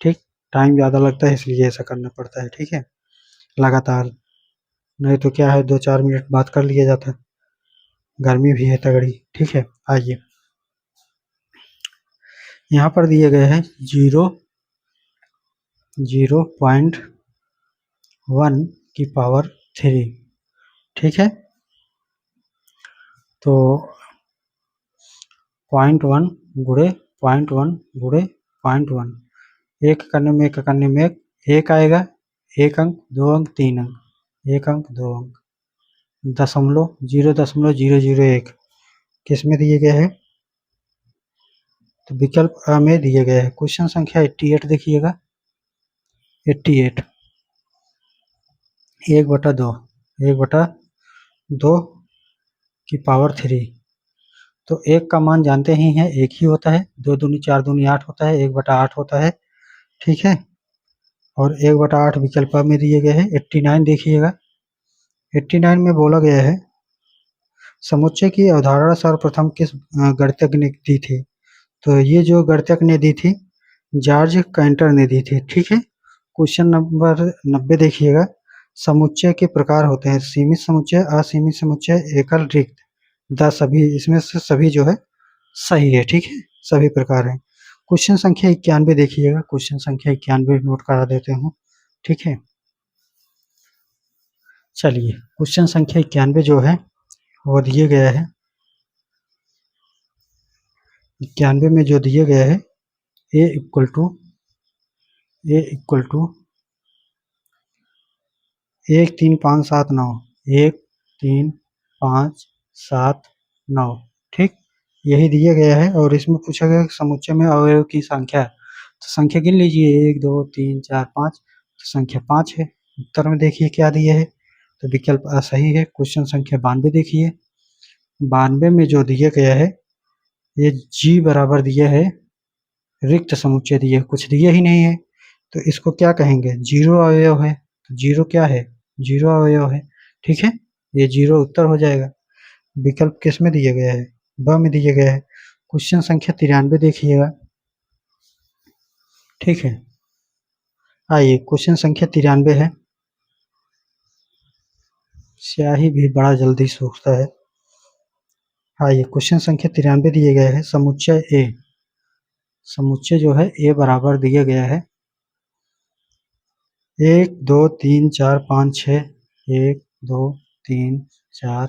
ठीक, टाइम ज़्यादा लगता है इसलिए ऐसा करना पड़ता है। ठीक है, लगातार, नहीं तो क्या है 2-4 मिनट बात कर लिया जाता है, गर्मी भी है तगड़ी। ठीक है, आइए यहाँ पर दिए गए हैं 0.1 की पावर 3। ठीक है, तो 0.1 गुणे 0.1 गुणे 0.1, एक करने में एक करने में एक आएगा, 1 अंक 2 अंक 3 अंक, 1 अंक 2 अंक, दशमलव 0.001 किस में दिए गए हैं, तो विकल्प अ में दिए गए हैं। क्वेश्चन संख्या 88 देखिएगा, 88 1/2 1/2 की पावर 3, तो 1 का मान जानते ही हैं, 1 ही होता है, 2 दूनी 4 दूनी 8 होता है, 1/8 होता है। ठीक है, और 1/8 विकल्प में दिए गए हैं। 89 देखिएगा, 89 में बोला गया है समुच्चय की अवधारणा सर्वप्रथम किस गणितज्ञ ने दी थी, तो ये जो गणितज्ञ ने दी थी जॉर्ज कैंटर ने दी थी। ठीक है, क्वेश्चन नंबर 90 देखिएगा, समुच्चय के प्रकार होते हैं सीमित समुच्चय, असीमित समुच्चय, एकल, रिक्त, द सभी, इसमें से सभी जो है सही है। ठीक है, सभी प्रकार हैं। क्वेश्चन संख्या 91 देखिएगा, क्वेश्चन संख्या 91 नोट करा देते हूँ। ठीक है, चलिए क्वेश्चन संख्या 91 जो है वो दिए गया है, 91 में जो दिए गया है ए इक्वल टू 1 3 5 7 9, 1 3 5 7 9। ठीक, यही दिया गया है और इसमें पूछा गया कि समुच्चय में अवयव की संख्या, तो संख्या गिन लीजिए 1 2 3 4 5, तो संख्या 5 है। उत्तर में देखिए क्या दिए है, तो विकल्प अ सही है। क्वेश्चन संख्या 92 देखिए, 92 में जो दिया गया है ये जी बराबर दिया है रिक्त समुच्चय दिए, कुछ दिए ही नहीं है, तो इसको क्या कहेंगे, जीरो अवयव है। जीरो क्या है, जीरो अवयव है। ठीक है, ये जीरो उत्तर हो जाएगा। विकल्प किस में दिया गया है, ब में दिया गया है। क्वेश्चन संख्या 93 देखिएगा। ठीक है, आइए क्वेश्चन संख्या 93 है, स्याही भी बड़ा जल्दी सूखता है। आइए क्वेश्चन संख्या 93 दिए गए हैं, समुच्चय ए, समुच्चय जो है ए बराबर दिया गया है 1 2 3 4 5 6, 1 2 3 4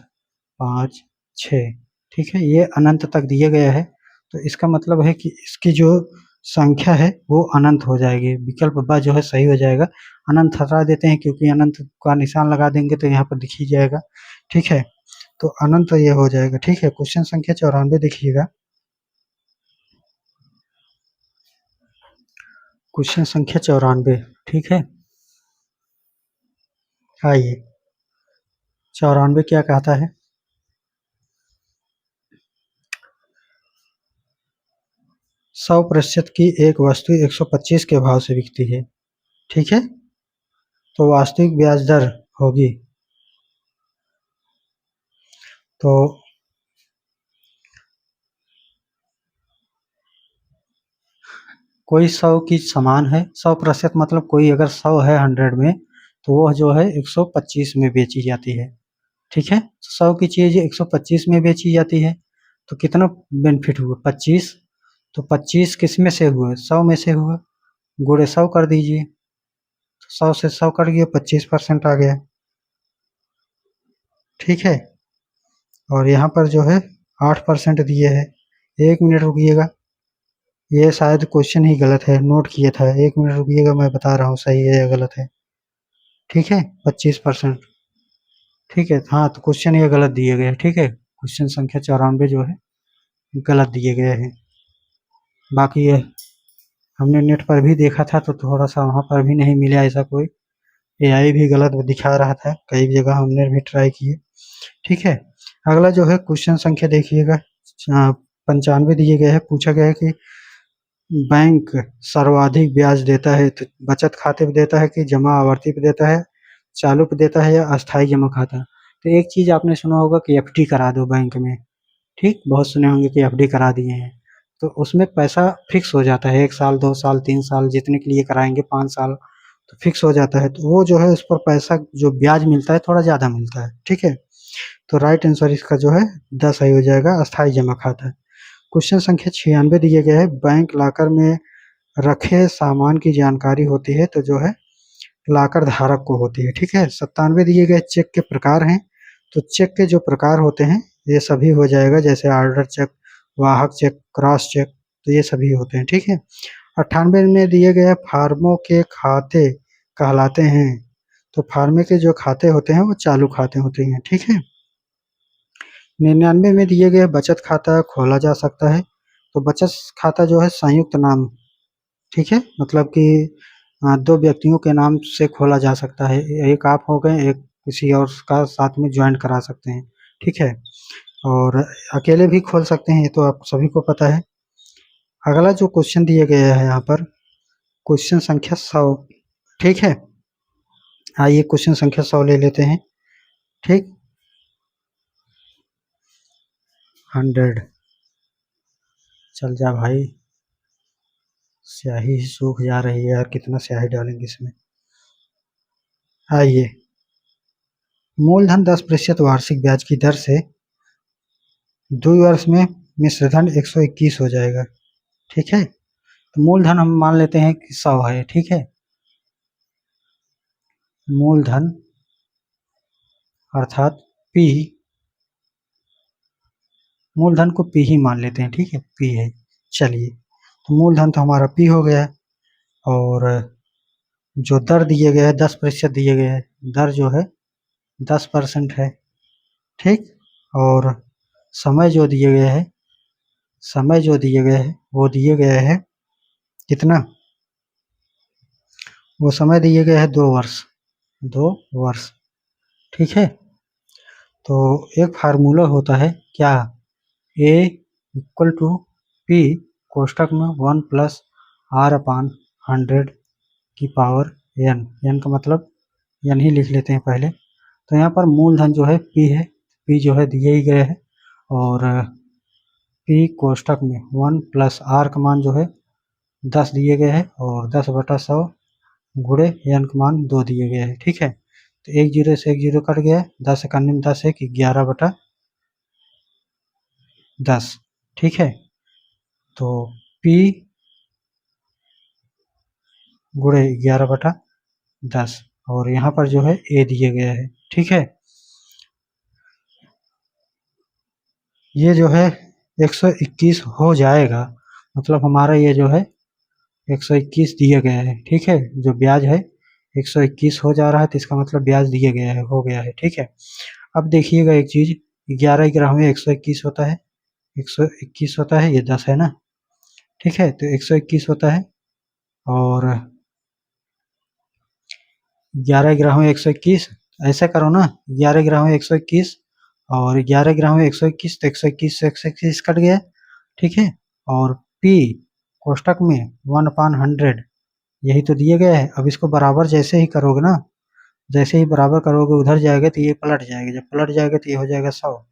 5 6। ठीक है, ये अनंत तक दिया गया है, तो इसका मतलब है कि इसकी जो संख्या है वो अनंत हो जाएगी। विकल्प ब जो है सही हो जाएगा। अनंत हटा देते हैं क्योंकि अनंत का निशान लगा देंगे तो यहाँ पर दिख ही जाएगा। ठीक है, तो अनंत ये हो जाएगा। ठीक है, क्वेश्चन संख्या 94 देखिएगा, क्वेश्चन संख्या 94। ठीक है, आइए 94 क्या कहता है, 100% की एक वस्तु 125 के भाव से बिकती है। ठीक है, तो वास्तविक ब्याज दर होगी, तो कोई 100 की समान है, 100% मतलब कोई अगर 100 है 100 में, तो वह जो है 125 में बेची जाती है। ठीक है, 100 की चीज़ 125 में बेची जाती है, तो कितना बेनिफिट हुआ, 25, तो 25 किस में से हुआ, 100 में से हुआ, गुणे 100 कर दीजिए। 100 से 100 कट गया, 25% आ गया। ठीक है, और यहाँ पर जो है 8% दिए है। 1 मिनट रुकिएगा, ये शायद क्वेश्चन ही गलत है, नोट किया था। 1 मिनट रुकिएगा, मैं बता रहा हूँ सही है या गलत है। ठीक है, 25%। ठीक है, हाँ तो क्वेश्चन ये गलत दिए गए हैं। ठीक है, क्वेश्चन संख्या 94 जो है गलत दिए गए हैं। बाकी ये हमने नेट पर भी देखा था, तो थोड़ा सा वहाँ पर भी नहीं मिला ऐसा कोई। एआई भी गलत दिखा रहा था, कई जगह हमने भी ट्राई किए। ठीक है, अगला जो है क्वेश्चन संख्या देखिएगा 95 दिए गए हैं। पूछा गया है कि बैंक सर्वाधिक ब्याज देता है, तो बचत खाते पे देता है कि जमा आवर्ती पे देता है, चालू पे देता है या अस्थाई जमा खाता। तो एक चीज आपने सुना होगा कि एफडी करा दो बैंक में। ठीक, बहुत सुने होंगे कि एफडी करा दिए हैं, तो उसमें पैसा फिक्स हो जाता है, 1 साल 2 साल 3 साल जितने के लिए कराएंगे, 5 साल, तो फिक्स हो जाता है। तो वो जो है उस पर पैसा जो ब्याज मिलता है थोड़ा ज्यादा मिलता है। ठीक है, तो राइट आंसर इसका जो है 10 सही हो जाएगा, अस्थाई जमा खाता। क्वेश्चन संख्या 96 दिए गए हैं। बैंक लॉकर में रखे सामान की जानकारी होती है, तो जो है लॉकर धारक को होती है। ठीक है, 97 दिए गए चेक के प्रकार हैं। तो चेक के जो प्रकार होते हैं ये सभी हो जाएगा, जैसे ऑर्डर चेक, वाहक चेक, क्रॉस चेक, तो ये सभी होते हैं। ठीक है, 98 में दिए गए फार्मों के खाते कहलाते हैं। तो फार्मे के जो खाते होते हैं वो चालू खाते होते हैं। ठीक है, 99 में दिए गए बचत खाता खोला जा सकता है। तो बचत खाता जो है संयुक्त नाम, ठीक है, मतलब कि 2 व्यक्तियों के नाम से खोला जा सकता है। एक आप हो गए, एक किसी और का साथ में जॉइंट करा सकते हैं। ठीक है, और अकेले भी खोल सकते हैं, ये तो आप सभी को पता है। अगला जो क्वेश्चन दिया गया है यहाँ पर, क्वेश्चन संख्या 100। ठीक है, आइए क्वेश्चन संख्या 100 ले लेते हैं। ठीक, 100, चल जा भाई, स्याही ही सूख जा रही है यार, कितना स्याही डालेंगे इसमें। आइए, मूलधन 10% वार्षिक ब्याज की दर से 2 वर्ष में मिश्रधन 121 हो जाएगा। ठीक है, तो मूलधन हम मान लेते हैं कि 100 है। ठीक है, मूलधन अर्थात पी, मूलधन को पी ही मान लेते हैं। ठीक है, पी है। चलिए, तो मूलधन तो हमारा पी हो गया, और जो दर दिए गए हैं 10% दिए गए हैं, दर जो है 10% है। ठीक, और समय जो दिए गए हैं, समय जो दिए गए हैं वो दिए गए हैं कितना, वो समय दिए गए हैं 2 वर्ष, 2 वर्ष। ठीक है, तो एक फार्मूला होता है क्या, ए इक्वल टू पी कोष्टक में 1+r/100 की पावर एन। एन का मतलब एन ही लिख लेते हैं पहले। तो यहाँ पर मूलधन जो है पी है, पी जो है दिए ही गए हैं, और पी कोष्टक में 1+r का मान जो है 10 दिए गए हैं, और 10/100 गुणे एन का मान 2 दिए गए हैं। ठीक है, तो 1 जीरो से 1 जीरो कट गया, 10 इकानवे में 10 1 11/10। ठीक है, तो P गुणे 11/10, और यहाँ पर जो है A दिए गए हैं। ठीक है, ये जो है 121 हो जाएगा, मतलब हमारा ये जो है 121 दिए गए हैं। ठीक है, जो ब्याज है 121 हो जा रहा है, तो इसका मतलब ब्याज दिए गए है, हो गया है। ठीक है, अब देखिएगा एक चीज, 11 में 121 होता है, 121 होता है, ये 10 है ना। ठीक है, तो 121 होता है, और 11 में 121, ऐसा करो ना, 11 में 121, और 11 में 121, तो 121 से 121 कट गया। ठीक है, और P कोष्टक में 1/100, यही तो दिए गए हैं। अब इसको बराबर जैसे ही करोगे ना, जैसे ही बराबर करोगे उधर जाएगा तो ये पलट जाएगा, जब पलट जाएगा तो ये हो जाएगा 100।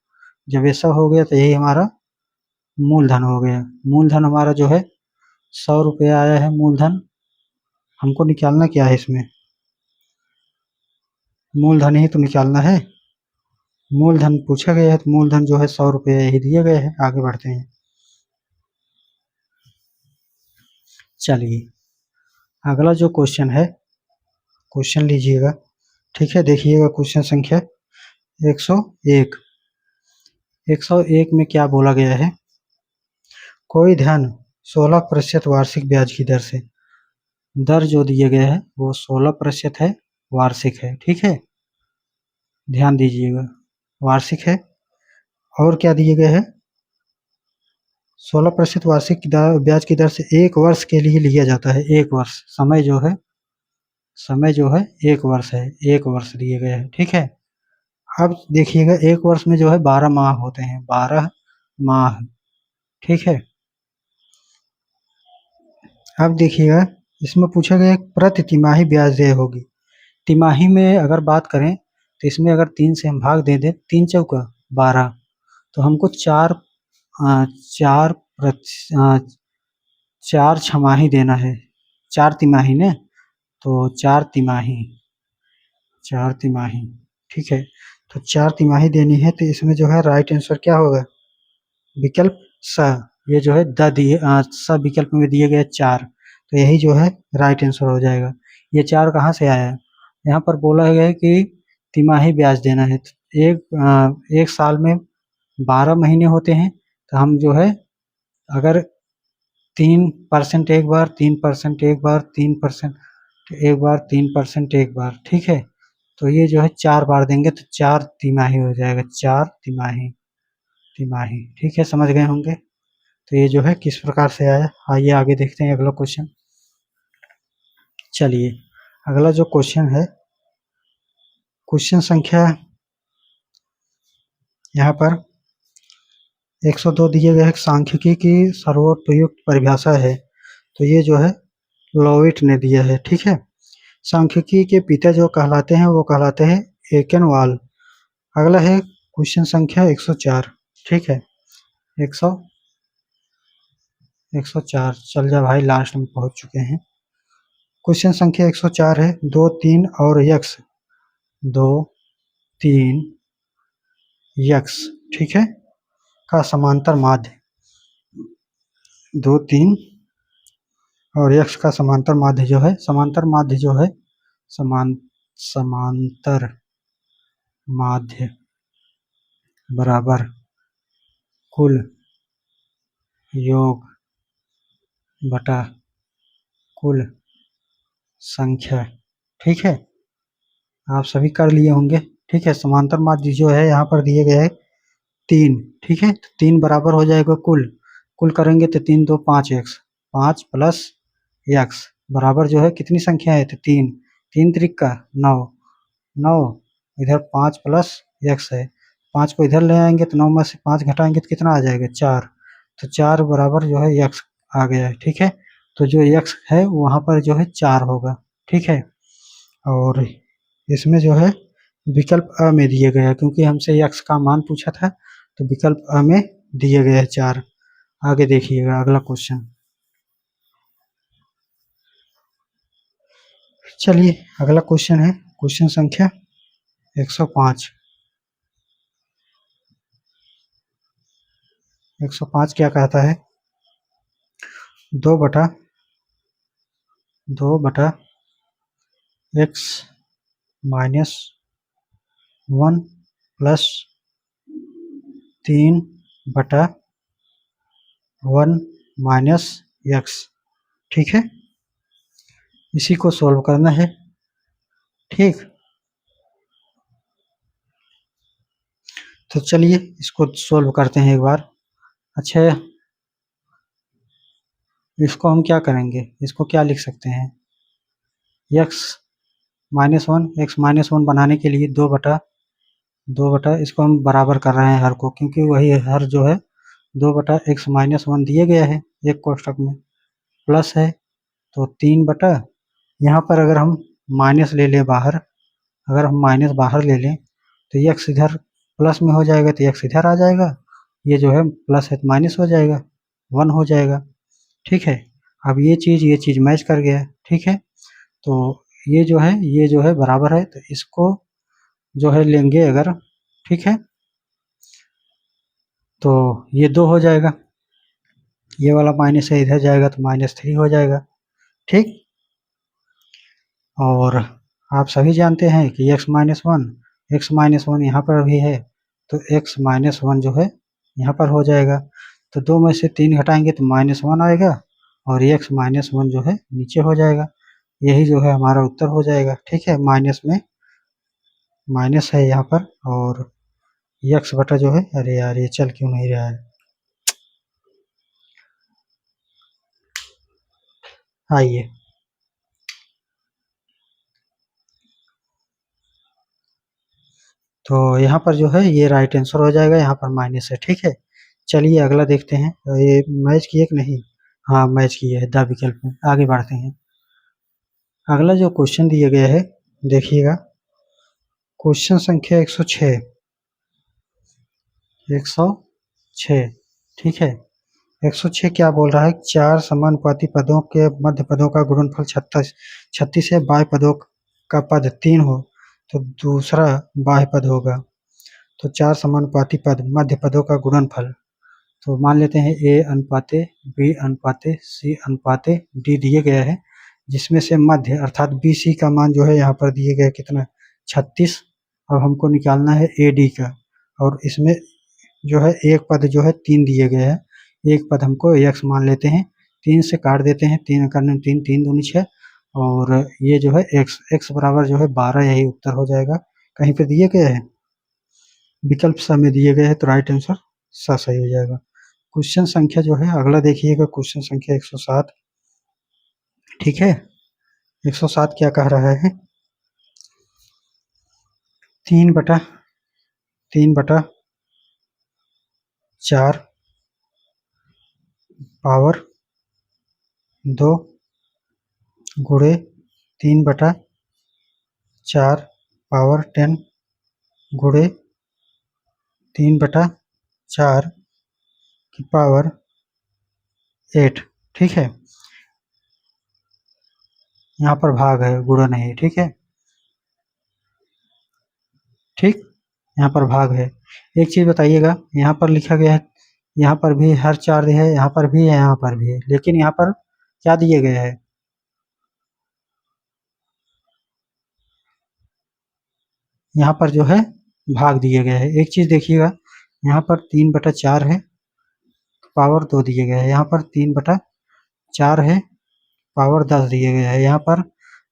जब ये 100 हो गया तो यही हमारा मूलधन हो गया। मूलधन हमारा जो है 100 रुपया आया है मूलधन। हमको निकालना क्या है इसमें, मूलधन ही तो निकालना है। मूलधन पूछा गया है, तो मूलधन जो है 100 रुपये ही दिए गए हैं। आगे बढ़ते हैं। चलिए, अगला जो क्वेश्चन है क्वेश्चन लीजिएगा, ठीक है। देखिएगा क्वेश्चन संख्या 101। 101 में क्या बोला गया है? कोई धन 16% वार्षिक ब्याज की दर से, दर जो दिए गए हैं वो 16% है, वार्षिक है, ठीक है। ध्यान दीजिएगा, वार्षिक है। और क्या दिए गए हैं? 16% वार्षिक ब्याज की दर से 1 वर्ष के लिए लिया जाता है। 1 वर्ष, समय जो है 1 वर्ष है, 1 वर्ष दिए गए हैं, ठीक है। अब देखिएगा 1 वर्ष में जो है 12 माह होते हैं, 12 माह, ठीक है। अब देखिएगा इसमें पूछा गया प्रति तिमाही ब्याज देय होगी। तिमाही में अगर बात करें तो इसमें अगर 3 से हम भाग दे दें, 3 चौका 12, तो हमको 4 छमाही देना है, 4 तिमाही ने, तो 4 तिमाही, 4 तिमाही, ठीक है। तो 4 तिमाही देनी है, तो इसमें जो है राइट आंसर क्या होगा? विकल्प स। ये जो है स विकल्प में दिए गए 4, तो यही जो है राइट आंसर हो जाएगा। ये 4 कहाँ से आया है? यहाँ पर बोला गया है कि तिमाही ब्याज देना है, तो एक साल में 12 महीने होते हैं, तो हम जो है अगर 3% एक बार, 3% एक बार, 3% एक बार, 3% एक बार, ठीक है। तो ये जो है 4 बार देंगे तो 4 तिमाही हो जाएगा, 4 तिमाही, तिमाही, ठीक है, समझ गए होंगे। तो ये जो है किस प्रकार से आया। आइए आगे देखते हैं अगला क्वेश्चन। चलिए अगला जो क्वेश्चन है, क्वेश्चन संख्या यहाँ पर 102 दिए गए, सांख्यिकी की सर्वोपयुक्त परिभाषा है, तो ये जो है लोविट ने दिया है, ठीक है। सांख्यिकी के पिता जो कहलाते हैं वो कहलाते हैं एकेनवाल। अगला है क्वेश्चन संख्या 104, ठीक है। 104 चल जा भाई, लास्ट में पहुंच चुके हैं। क्वेश्चन संख्या 104 है, 2, 3 और यक्स, 2, 3 यक्स, ठीक है, का समांतर माध्य, 2, 3 और यक्स का समांतर माध्य जो है, समांतर माध्य जो है, समांतर माध्य बराबर कुल योग बटा कुल संख्या, ठीक है। आप सभी कर लिए होंगे, ठीक है। समांतर माध्य जो है यहाँ पर दिए गए हैं 3, ठीक है। तो 3 बराबर हो जाएगा कुल करेंगे तो 3 2 5 एक्स, 5 प्लस एक्स बराबर जो है कितनी संख्या है? तो 3, 3 त्रिक का 9, 9 इधर 5 प्लस एक्स है, 5 को इधर ले आएंगे तो 9 में से 5 घटाएंगे तो कितना आ जाएगा? 4। तो 4 बराबर जो है एक्स आ गया है, ठीक है। तो जो एक्स है वहाँ पर जो है 4 होगा, ठीक है। और इसमें जो है विकल्प अ में दिए गए हैं, क्योंकि हमसे एक्स का मान पूछा था, तो विकल्प अ में दिए गए हैं 4। आगे देखिएगा अगला क्वेश्चन। चलिए अगला क्वेश्चन है क्वेश्चन संख्या 105। 105 क्या कहता है? 2 बटा x minus 1 plus 3/1 minus x, ठीक है। इसी को सोल्व करना है, ठीक। तो चलिए इसको सोल्व करते हैं एक बार। अच्छा, इसको हम क्या करेंगे? इसको क्या लिख सकते हैं? एक्स माइनस वन बनाने के लिए 2 बटा इसको हम बराबर कर रहे हैं हर को, क्योंकि वही हर जो है 2/(x-1) दिए गया है एक कोष्ठक में, प्लस है तो 3 यहाँ पर अगर हम माइनस ले लें बाहर, अगर हम माइनस बाहर ले लें तो एक्स इधर प्लस में हो जाएगा, तो एक्स इधर आ जाएगा, ये जो है प्लस है तो माइनस हो जाएगा, 1 हो जाएगा, ठीक है। अब ये चीज़ मैच कर गया, ठीक है। तो ये जो है बराबर है, तो इसको जो है लेंगे अगर, ठीक है, तो ये 2 हो जाएगा, ये वाला माइनस है इधर जाएगा तो -3 हो जाएगा, ठीक। और आप सभी जानते हैं कि x-1 यहाँ पर भी है, तो x-1 जो है यहाँ पर हो जाएगा। तो 2 में से 3 घटाएंगे तो -1 आएगा और x-1 जो है नीचे हो जाएगा। यही जो है हमारा उत्तर हो जाएगा। ठीक है, माइनस में माइनस है यहाँ पर, और x बटा जो है, अरे यार ये चल क्यों नहीं रहा है। आइए, तो यहाँ पर जो है ये राइट आंसर हो जाएगा, यहाँ पर माइनस है। ठीक है, चलिए अगला देखते हैं। ये मैच किए कि नहीं? हाँ, मैच किए है द विकल्प में। आगे बढ़ते हैं। अगला जो क्वेश्चन दिया गया है, देखिएगा, क्वेश्चन संख्या 106। 106, ठीक है। 106 क्या बोल रहा है? 4 समानुपाती पदों के मध्य पदों का गुणनफल 36 है, बाह्य पदों का पद 3 हो तो दूसरा बाह्य पद होगा। तो 4 समानुपाती पद मध्य पदों का गुणनफल, तो मान लेते हैं ए अनुपाते बी अनुपाते सी अनुपाते डी दिए गया है, जिसमें से मध्य अर्थात बी सी का मान जो है यहाँ पर दिए गए कितना? 36। अब हमको निकालना है ए डी का, और इसमें जो है एक पद जो है 3 दिए गए हैं। एक पद हमको x मान लेते हैं, 3 से काट देते हैं, 3 करने 3 3 दूनी 6, और ये जो है x बराबर जो है 12, यही उत्तर हो जाएगा। कहीं पे दिए गए हैं, विकल्प स में दिए गए हैं, तो राइट आंसर स सही हो जाएगा। क्वेश्चन संख्या जो है अगला देखिएगा, क्वेश्चन संख्या 107। ठीक है, 107 क्या कह रहा है? 3/4 पावर 2 गुणे 3/4 पावर 10 गुणे 3/4 की पावर 8। ठीक है, यहाँ पर भाग है, गुणा नहीं। ठीक है, ठीक, यहाँ पर भाग है। एक चीज बताइएगा, यहाँ पर लिखा गया है, यहाँ पर भी हर 4 है, यहाँ पर भी है, यहाँ पर भी है, लेकिन यहाँ पर क्या दिए गए है? यहाँ पर जो है भाग दिए गए हैं। एक चीज देखिएगा, यहाँ पर 3/4 है, पावर 2 दिए गए हैं। यहाँ पर 3/4 है, पावर 10 दिए गए हैं। यहाँ पर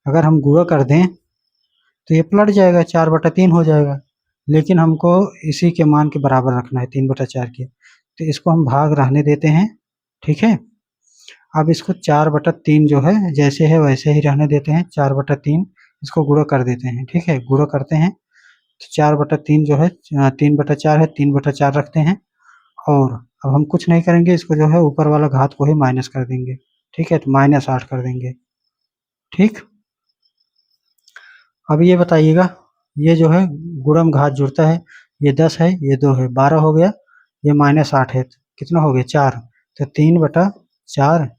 अगर हम गुणा कर दें तो ये पलट जाएगा, 4/3 हो जाएगा, लेकिन हमको इसी के मान के बराबर रखना है, 3/4 के, तो इसको हम भाग रहने देते हैं। ठीक है, अब इसको 4/3 जो है जैसे है वैसे ही रहने देते हैं, 4/3 इसको गुणा कर देते हैं। ठीक है, गुणा करते हैं तो 4/3 जो है 3/4 है, 3/4 रखते हैं, और अब हम कुछ नहीं करेंगे, इसको जो है ऊपर वाला घात को ही माइनस कर देंगे। ठीक है, तो -8 कर देंगे। ठीक, अब ये बताइएगा, ये जो है गुणम घात जुड़ता है, ये 10 है, ये 2 है, 12 हो गया, ये -8 है, तो कितना हो गया? 4। तो 3/4,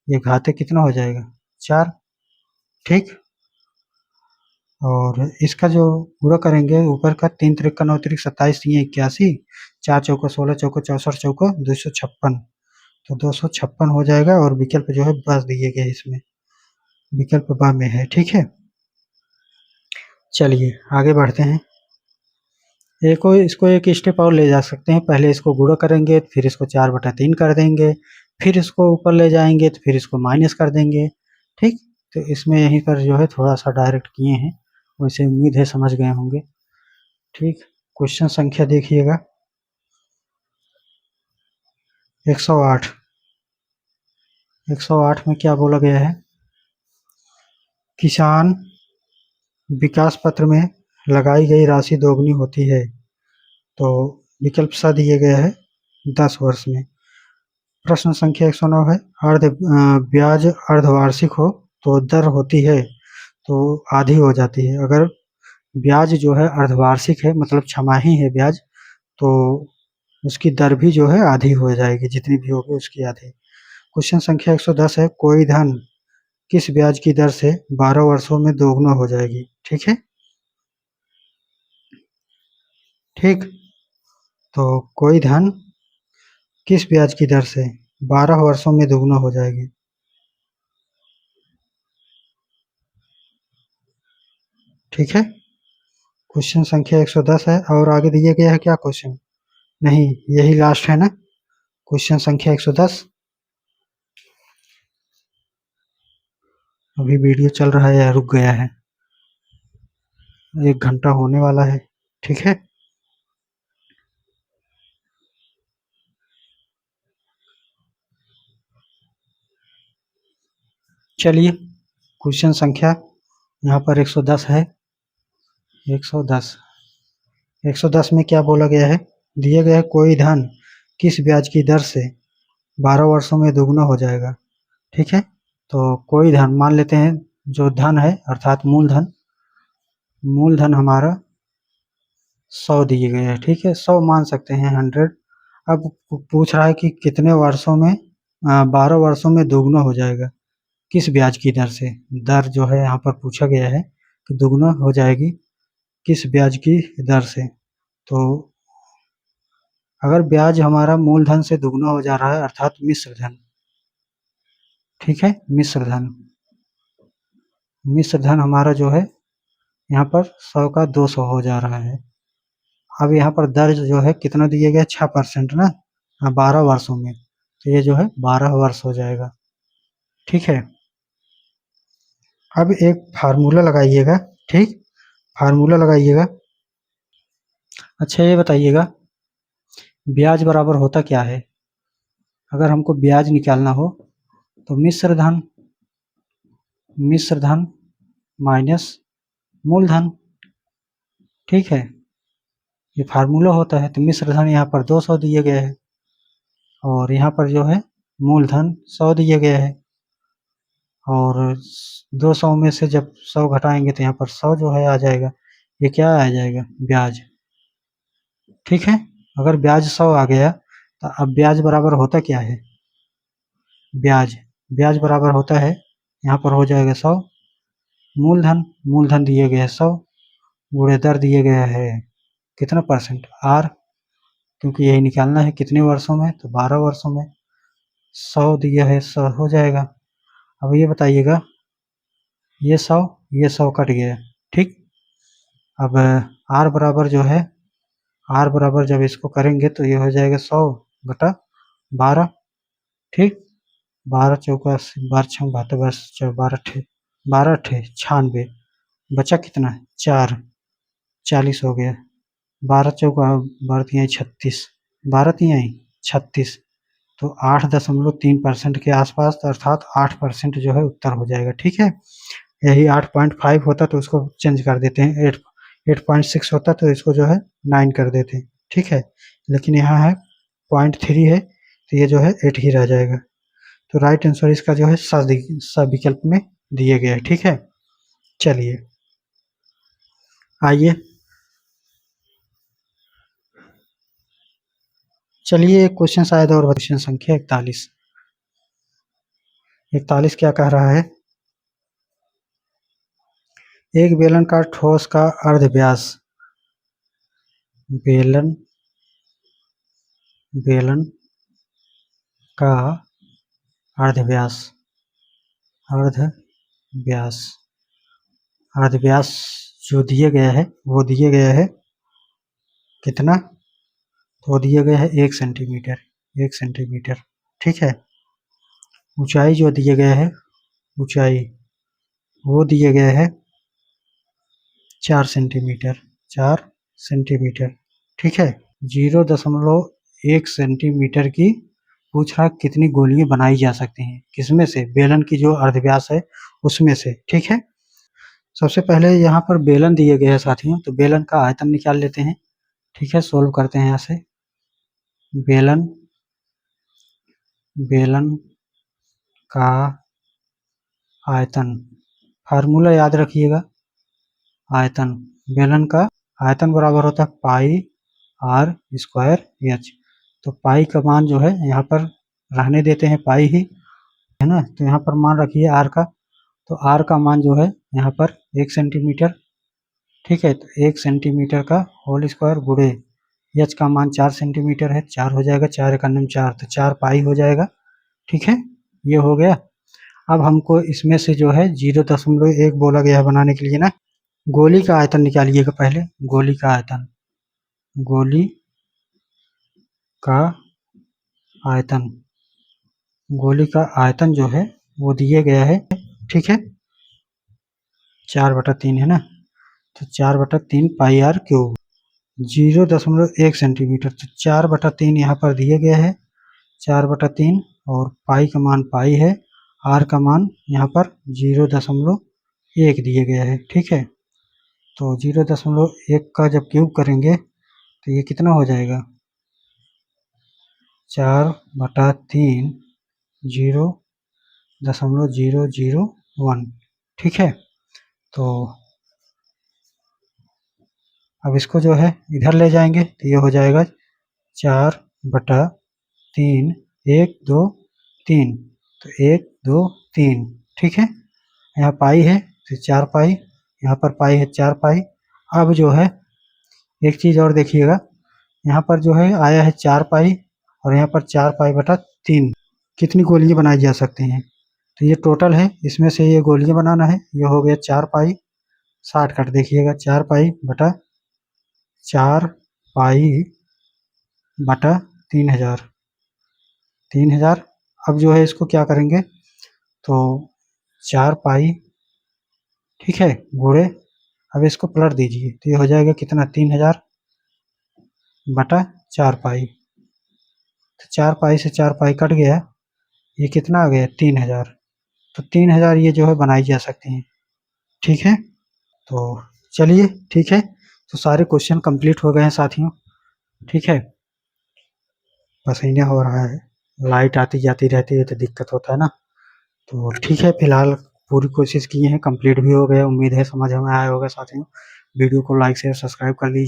ये घाते कितना हो जाएगा? 4। ठीक, और इसका जो गुणा करेंगे ऊपर का, 3 त्रिक 9 त्रिक 27, 3 81, 4 चौका 16 चौका 64 चौका 256, तो 256 हो जाएगा, और विकल्प जो है बस दिए गए इसमें, विकल्प ब में है। ठीक है, चलिए आगे बढ़ते हैं। इसको एक स्टेप और ले जा सकते हैं, पहले इसको गुणा करेंगे, फिर इसको 4/3 कर देंगे, फिर इसको ऊपर ले जाएंगे तो फिर इसको माइनस कर देंगे। ठीक, तो इसमें यहीं पर जो है थोड़ा सा डायरेक्ट किए हैं, वैसे उम्मीद है समझ गए होंगे। ठीक, क्वेश्चन संख्या देखिएगा 108। 108 में क्या बोला गया है? किसान विकास पत्र में लगाई गई राशि दोगुनी होती है, तो विकल्प सा दिए गया है 10 वर्ष में। प्रश्न संख्या 109 है, ब्याज अर्धवार्षिक हो तो दर होती है तो आधी हो जाती है। अगर ब्याज जो है अर्धवार्षिक है, मतलब छमाही है ब्याज, तो उसकी दर भी जो है आधी हो जाएगी, जितनी भी होगी उसकी आधी। क्वेश्चन संख्या 110 है, कोई धन किस ब्याज की दर से 12 वर्षों में दोगुना हो जाएगी? ठीक है, ठीक, तो कोई धन किस ब्याज की दर से 12 वर्षों में दोगुना हो जाएगी? ठीक है, क्वेश्चन संख्या 110 है। और आगे दिया गया है क्या क्वेश्चन? नहीं, यही लास्ट है ना, क्वेश्चन संख्या 110। अभी वीडियो चल रहा है या रुक गया है? 1 घंटा होने वाला है। ठीक है, चलिए क्वेश्चन संख्या यहाँ पर 110 है। 110 110 में क्या बोला गया है? दिया गया है कोई धन किस ब्याज की दर से 12 वर्षों में दुगना हो जाएगा। ठीक है, तो कोई धन मान लेते हैं, जो धन है अर्थात मूलधन हमारा 100 दिए गए हैं। ठीक है, 100 मान सकते हैं, 100। अब पूछ रहा है कि कितने वर्षों में 12 वर्षों में दोगुना हो जाएगा, किस ब्याज की दर से। दर जो है यहाँ पर पूछा गया है कि दोगुना हो जाएगी किस ब्याज की दर से। तो अगर ब्याज हमारा मूलधन से दुगना हो जा रहा है अर्थात मिश्र धन, ठीक है, मिश्र धन हमारा जो है यहाँ पर 100 का 200 हो जा रहा है। अब यहाँ पर दर जो है कितना दिया गया? 6% ना, 12 वर्षों में, तो ये जो है 12 वर्ष हो जाएगा। ठीक है, अब एक फार्मूला लगाइएगा। ठीक, फार्मूला लगाइएगा। अच्छा ये बताइएगा, ब्याज बराबर होता क्या है? अगर हमको ब्याज निकालना हो तो मिश्र धन माइनस मूलधन। ठीक है, ये फार्मूला होता है। तो मिश्र धन यहाँ पर 200 दिए गए हैं और यहाँ पर जो है मूलधन 100 दिए गए हैं, और 200 में से जब 100 घटाएंगे तो यहाँ पर 100 जो है आ जाएगा। ये क्या आ जाएगा? ब्याज। ठीक है, अगर ब्याज 100 आ गया तो अब ब्याज बराबर होता क्या है? ब्याज बराबर होता है, यहाँ पर हो जाएगा 100 मूलधन दिए गए 100 गुणे दर दिए गया है कितना परसेंट? आर, क्योंकि यही निकालना है कितने वर्षों में, तो 12 वर्षों में। 100 दिया है, 100 हो जाएगा। अब ये बताइएगा, ये 100 कट गया। ठीक, अब आर बराबर जो है, आर बराबर जब इसको करेंगे तो ये हो जाएगा 100 बटा 12। ठीक, 12 चौका 12 छः 72, 12 अठे 96, बचा कितना? 4, 40 हो गया। 12 चौका 12 तिहाई 36, 12 तिहाई 36, तो 8.3% के आसपास, अर्थात 8% जो है उत्तर हो जाएगा। ठीक है, यही 8.5 होता तो उसको चेंज कर देते हैं, 8.6 होता तो इसको जो है 9 कर देते हैं। ठीक है, लेकिन यहाँ है 0.3 है तो ये जो है 8 ही रह जाएगा। तो राइट आंसर इसका जो है विकल्प में दिए गए। ठीक है, चलिए आइए, चलिए एक क्वेश्चन शायद और, क्वेश्चन संख्या 41 क्या कह रहा है? एक बेलन का ठोस का अर्ध व्यास, बेलन का अर्ध व्यास जो दिए गया है वो दिए गया है कितना? तो दिए गया है 1 सेंटीमीटर। ठीक है, ऊंचाई जो दिए गए है, ऊंचाई वो दिए गए है 4 सेंटीमीटर। ठीक है, 0.1 सेंटीमीटर की पूछ रहा कितनी गोलियां बनाई जा सकती हैं, किसमें से? बेलन की जो अर्धव्यास है उसमें से। ठीक है, सबसे पहले यहाँ पर बेलन दिए गए हैं साथियों, तो बेलन का आयतन निकाल लेते हैं। ठीक है, सोल्व करते हैं यहाँ से। बेलन का आयतन, फार्मूला याद रखिएगा, आयतन, बेलन का आयतन बराबर होता है पाई आर स्क्वायर एच। तो पाई का मान जो है यहाँ पर रहने देते हैं, पाई ही है ना, तो यहाँ पर मान रखिए आर का, तो आर का मान जो है यहाँ पर 1 सेंटीमीटर। ठीक है, तो 1 सेंटीमीटर का होल स्क्वायर गुणे एच का मान 4 सेंटीमीटर है, 4 हो जाएगा, 4 एक अन्य 4, तो 4 पाई हो जाएगा। ठीक है, ये हो गया। अब हमको इसमें से जो है 0.1 बोला गया है बनाने के लिए ना, गोली का आयतन निकालिएगा पहले, गोली का आयतन, गोली का आयतन, गोली का आयतन जो है वो दिया गया है, ठीक है, 4/3 है ना, तो 4/3 पाई आर क्यूब, 0.1 सेंटीमीटर, तो 4/3 यहाँ पर दिए गए हैं, 4/3, और पाई का मान पाई है, आर का मान यहाँ पर 0.1 दिए गए हैं, ठीक है। तो 0.1 का जब क्यूब करेंगे तो ये कितना हो जाएगा, 4/3 0.001, ठीक है। तो अब इसको जो है इधर ले जाएंगे तो ये हो जाएगा 4/3, 1 2 3, तो 1 2 3, ठीक है। यहाँ पाई है तो 4 पाई, यहाँ पर पाई है 4 पाई। अब जो है एक चीज़ और देखिएगा, यहाँ पर जो है आया है 4 पाई और यहाँ पर 4 पाई/3, कितनी गोलियाँ बनाई जा सकती हैं, तो ये टोटल है, इसमें से ये गोलियाँ बनाना है, ये हो गया 4 पाई 60 कट, देखिएगा 4 पाई/4 पाई/3000, 3000। अब जो है इसको क्या करेंगे, तो 4 पाई, ठीक है, गुणे, अब इसको पलट दीजिए तो ये हो जाएगा कितना, 3000/4 पाई, तो 4 पाई से 4 पाई कट गया, ये कितना आ गया, 3000, तो 3000 ये जो है बनाई जा सकती हैं, ठीक है। तो चलिए ठीक है, तो सारे क्वेश्चन कंप्लीट हो गए हैं साथियों, ठीक है। पसीना हो रहा है, लाइट आती जाती रहती है तो दिक्कत होता है ना, तो ठीक है, फिलहाल पूरी कोशिश किए हैं, कंप्लीट भी हो गया, उम्मीद है समझ में आया होगा साथियों। वीडियो को लाइक शेयर सब्सक्राइब कर लीजिए।